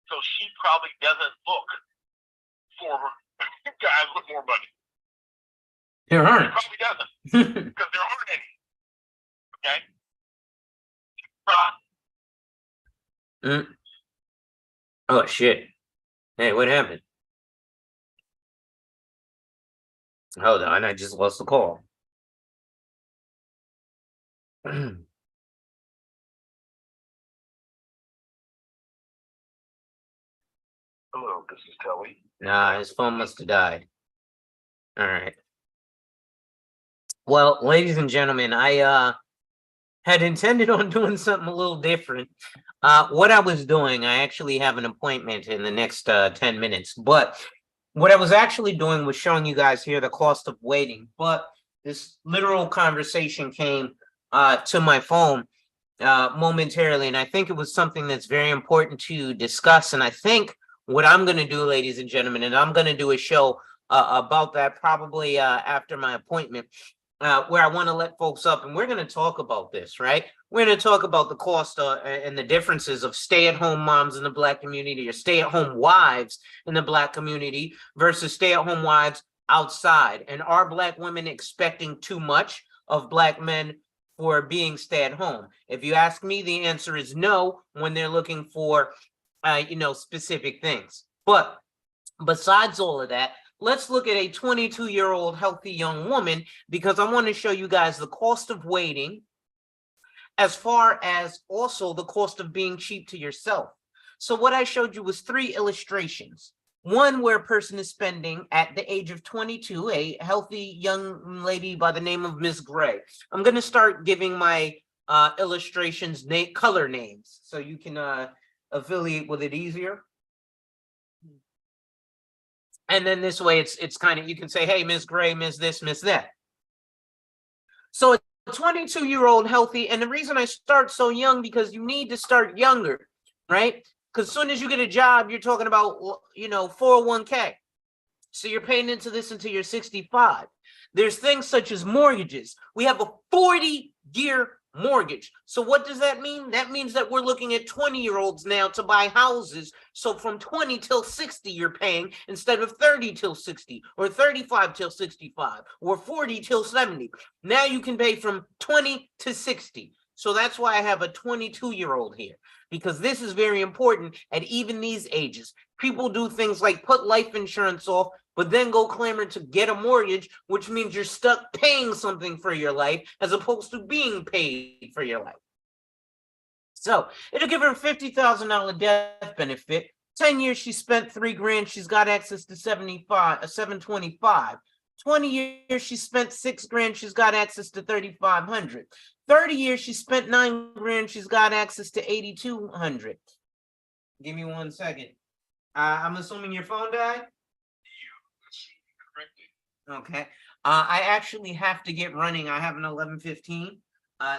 So she probably doesn't look for guys with more money. There She aren't. probably doesn't, because there aren't any. Okay? Oh shit. Hey, what happened? Hold on, I just lost the call. Hello, this is Telly. Nah, his phone must have died. All right. Well, ladies and gentlemen, I had intended on doing something a little different. What I was doing, I actually have an appointment in the next 10 minutes, but what I was actually doing was showing you guys here the cost of waiting. But this literal conversation came to my phone momentarily, and I think it was something that's very important to discuss. And I think what I'm going to do, ladies and gentlemen, and I'm going to do a show about that probably after my appointment, where I want to let folks up, and we're going to talk about this, right? We're going to talk about the cost and the differences of stay-at-home moms in the Black community, or stay-at-home wives in the Black community versus stay-at-home wives outside. And are Black women expecting too much of Black men for being stay-at-home? If you ask me, the answer is no when they're looking for, specific things. But besides all of that, let's look at a 22-year-old healthy young woman, because I want to show you guys the cost of waiting, as far as also the cost of being cheap to yourself. So what I showed you was 3 illustrations. One where a person is spending at the age of 22, a healthy young lady by the name of Miss Gray. I'm going to start giving my illustrations color names so you can affiliate with it easier. And then this way it's kind of, you can say, hey, Miss Gray, Miss this, Miss that. So a 22-year-old healthy, and the reason I start so young, because you need to start younger, right? Because as soon as you get a job, you're talking about, 401k. So you're paying into this until you're 65. There's things such as mortgages. We have a 40-year mortgage. So what does that mean? That means that we're looking at 20-year-olds now to buy houses. So from 20 till 60 you're paying, instead of 30 till 60, or 35 till 65, or 40 till 70. Now you can pay from 20 to 60. So that's why I have a 22-year-old here, because this is very important at even these ages. People do things like put life insurance off, but then go clamor to get a mortgage, which means you're stuck paying something for your life as opposed to being paid for your life. So it'll give her a $50,000 death benefit. 10 years, she spent $3,000. She's got access to 725. 20 years, she spent $6,000. She's got access to 3,500. 30 years, she spent $9,000. She's got access to 8,200. Give me 1 second. I'm assuming your phone died? Okay. I actually have to get running. I have an 11:15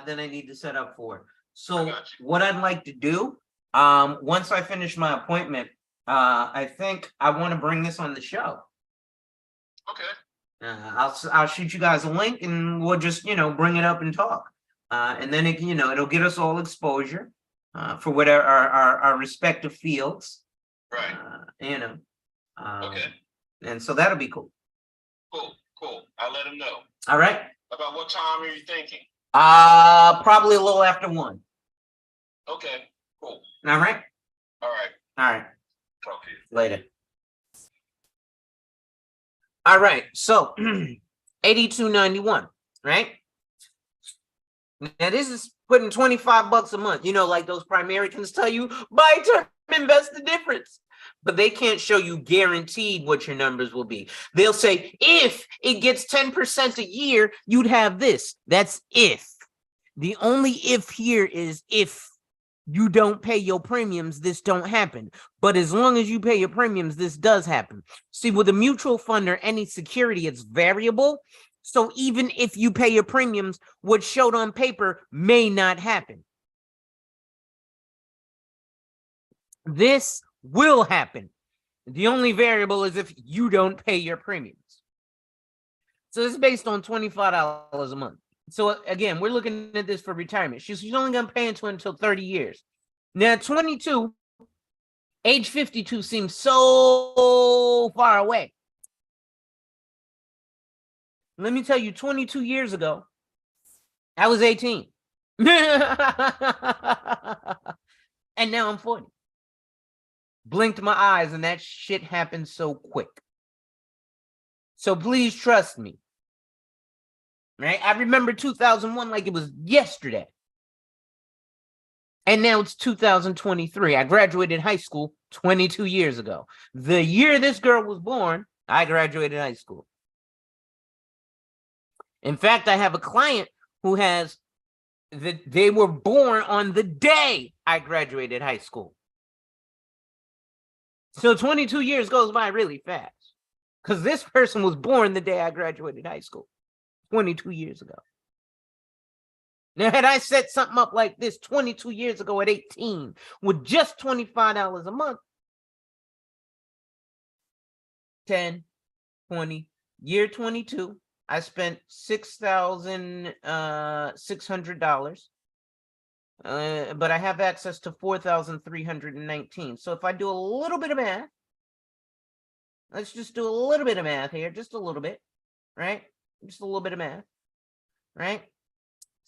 then I need to set up for. So what I'd like to do, once I finish my appointment, I think I want to bring this on the show. Okay. I'll shoot you guys a link, and we'll just bring it up and talk. And then it'll get us all exposure for whatever our respective fields. Right. Okay. And so that'll be cool. Cool. I'll let him know. All right. About what time are you thinking? Probably a little after 1. Okay, cool. All right. All right. All right. Talk to you Later. All right. So 82.91, right? Now this is putting $25 a month. Like those Primericans tell you, buy term, invest the difference. But they can't show you guaranteed what your numbers will be. They'll say, if it gets 10% a year, you'd have this. That's if. The only if here is if you don't pay your premiums, this don't happen. But as long as you pay your premiums, this does happen. See, with a mutual fund or any security, it's variable. So even if you pay your premiums, what showed on paper may not happen. This will happen. The only variable is if you don't pay your premiums. So it's based on $25 a month. So again, we're looking at this for retirement. She's only going to pay into it until 30 years. Now, 22, age 52 seems so far away. Let me tell you, 22 years ago, I was 18. And now I'm 40. Blinked my eyes and that shit happened so quick. So please trust me. Right? I remember 2001 like it was yesterday. And now it's 2023. I graduated high school 22 years ago. The year this girl was born, I graduated high school. In fact, I have a client who has they were born on the day I graduated high school. So 22 years goes by really fast because this person was born the day I graduated high school, 22 years ago. Now, had I set something up like this 22 years ago at 18 with just $25 a month, 10, 20, year 22, I spent $6,600. But I have access to 4,319. So if I do a little bit of math, let's just do a little bit of math here, just a little bit, right? Just a little bit of math, right?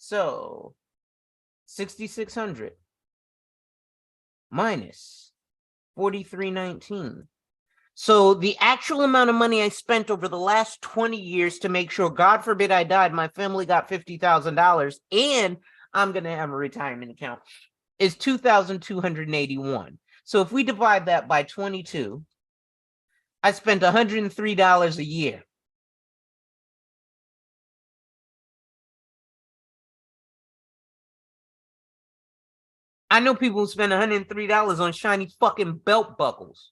So 6,600 minus 4,319. So the actual amount of money I spent over the last 20 years to make sure, God forbid I died, my family got $50,000 and I'm going to have a retirement account is 2,281. So if we divide that by 22, I spent $103 a year. I know people who spend $103 on shiny fucking belt buckles.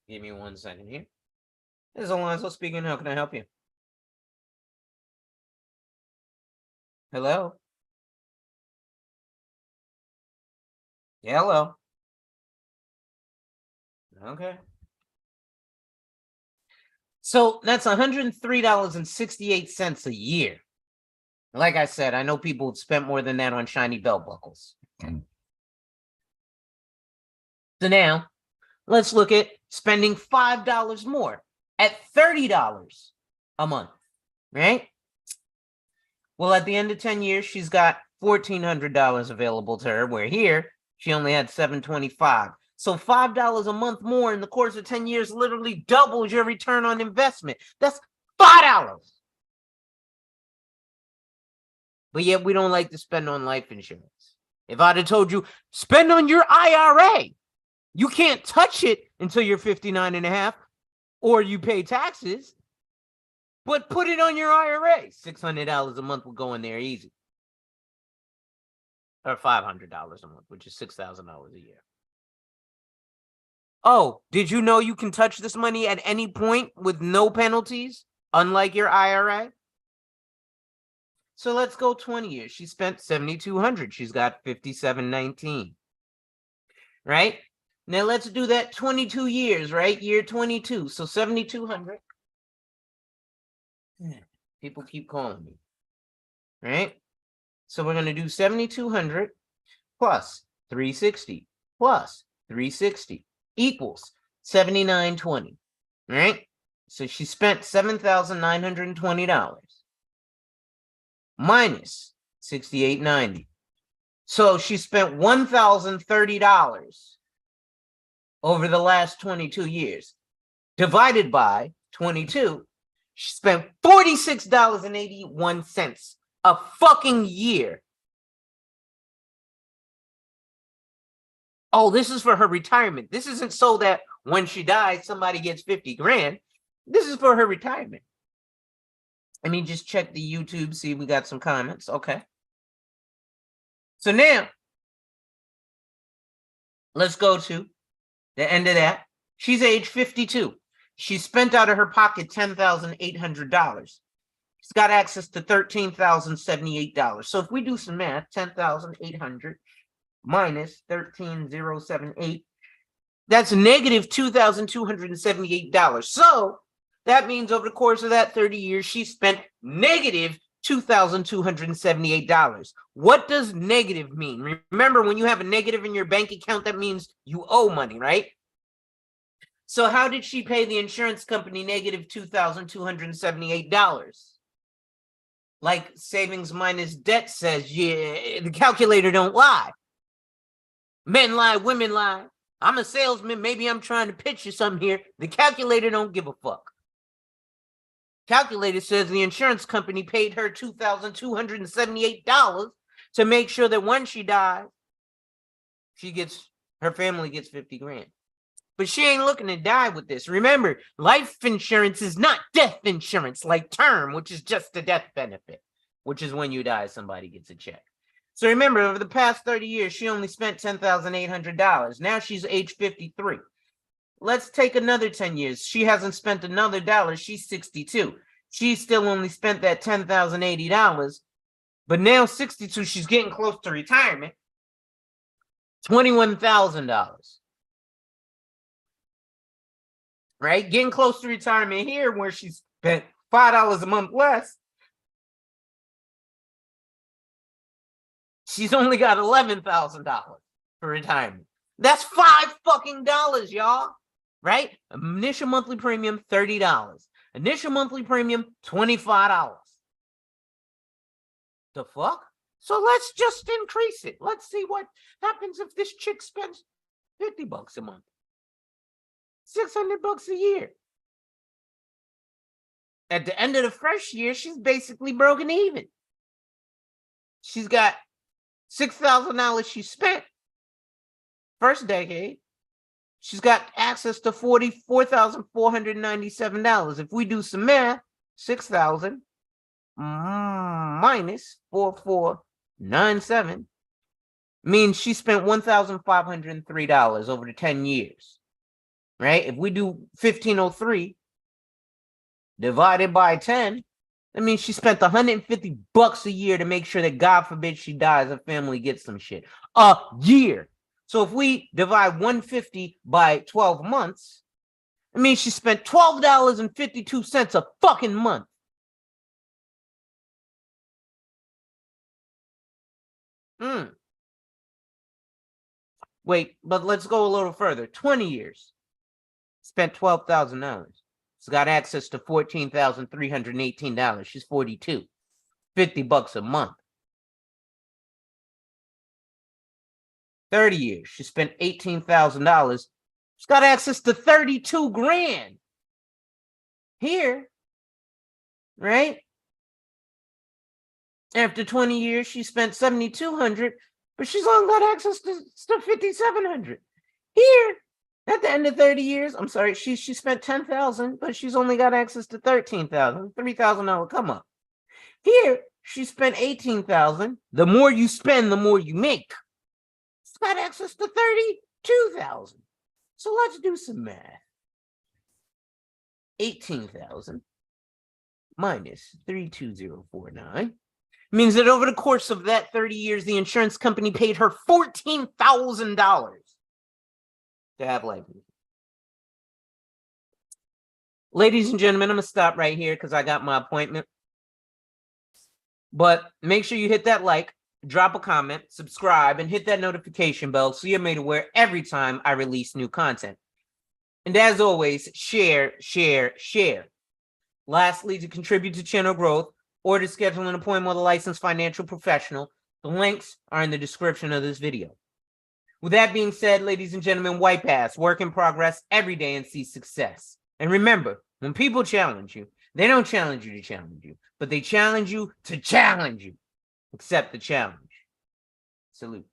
Give me 1 second here. This is Alonzo speaking. How can I help you? Hello? Hello? Okay. So that's $103.68 a year. Like I said, I know people have spent more than that on shiny belt buckles. So now, let's look at spending $5 more at $30 a month, right? Well, at the end of 10 years, she's got $1,400 available to her, where here, she only had $725. So $5 a month more in the course of 10 years literally doubles your return on investment. That's $5. But yet we don't like to spend on life insurance. If I'd have told you, spend on your IRA, you can't touch it until you're 59 and a half, or you pay taxes, but put it on your IRA. $600 a month will go in there easy. Or $500 a month, which is $6,000 a year. Oh, did you know you can touch this money at any point with no penalties, unlike your IRA? So let's go 20 years. She spent $7,200. She's got $5,719. Right? Now let's do that 22 years, right? Year 22. So 7,200. People keep calling me. Right? So we're going to do 7,200 plus 360 plus 360 equals 7,920. Right? So she spent $7,920 minus 6,890. So she spent $1,030 over the last 22 years. Divided by 22, she spent $46.81 a fucking year. Oh, this is for her retirement. This isn't so that when she dies, somebody gets 50 grand. This is for her retirement. Let me just check the YouTube, see if we got some comments. Okay. So now, let's go to the end of that. She's age 52. She spent out of her pocket $10,800. She's got access to $13,078. So if we do some math, 10,800 minus 13,078, that's negative $2,278. So that means over the course of that 30 years, she spent negative $2,278. What does negative mean? Remember, when you have a negative in your bank account, that means you owe money, right? So how did she pay the insurance company negative $2,278? Like savings minus debt says, yeah, the calculator don't lie. Men lie, women lie. I'm a salesman. Maybe I'm trying to pitch you something here. The calculator don't give a fuck. Calculator says the insurance company paid her $2,278 to make sure that when she dies, her family gets 50 grand. But she ain't looking to die with this. Remember, life insurance is not death insurance like term, which is just a death benefit, which is when you die, somebody gets a check. So remember, over the past 30 years, she only spent $10,800. Now she's age 53. Let's take another 10 years. She hasn't spent another dollar. She's 62. She still only spent that $10,080. But now 62, she's getting close to retirement. $21,000. Right? Getting close to retirement here where she spent $5 a month less. She's only got $11,000 for retirement. That's $5 y'all. Right? Initial monthly premium, $30. Initial monthly premium, $25. The fuck? So let's just increase it. Let's see what happens if this chick spends $50 a month. $600 a year. At the end of the first year, she's basically broken even. She's got $6,000 she spent first decade. She's got access to $44,497. If we do some math, 6,000 minus 4,497 means she spent $1,503 over the 10 years. Right? If we do 1,503 divided by 10, that means she spent $150 a year to make sure that, God forbid, she dies, her family gets some shit. A year. So if we divide 150 by 12 months, it means she spent $12.52 a fucking month. Wait, but let's go a little further. 20 years. Spent $12,000. She's got access to $14,318. She's 42. $50 a month. 30 years. She spent $18,000. She's got access to 32 grand. Here, right? After 20 years, she spent $7,200, but she's only got access to $5,700. Here, at the end of 30 years, I'm sorry, she spent $10,000, but she's only got access to $13,000, $3,000 come up. Here, she spent $18,000. The more you spend, the more you make. She's got access to $32,000. So let's do some math. 18,000 minus 32049 means that over the course of that 30 years, the insurance company paid her $14,000 to have life insurance. Ladies and gentlemen, I'm going to stop right here because I got my appointment. But make sure you hit that like, drop a comment, subscribe, and hit that notification bell so you're made aware every time I release new content. And as always, share, share, share. Lastly, to contribute to channel growth or to schedule an appointment with a licensed financial professional, the links are in the description of this video. With that being said, ladies and gentlemen, wipe ass, work in progress every day and see success. And remember, when people challenge you, they don't challenge you to challenge you, but they challenge you to challenge you. Accept the challenge. Salute.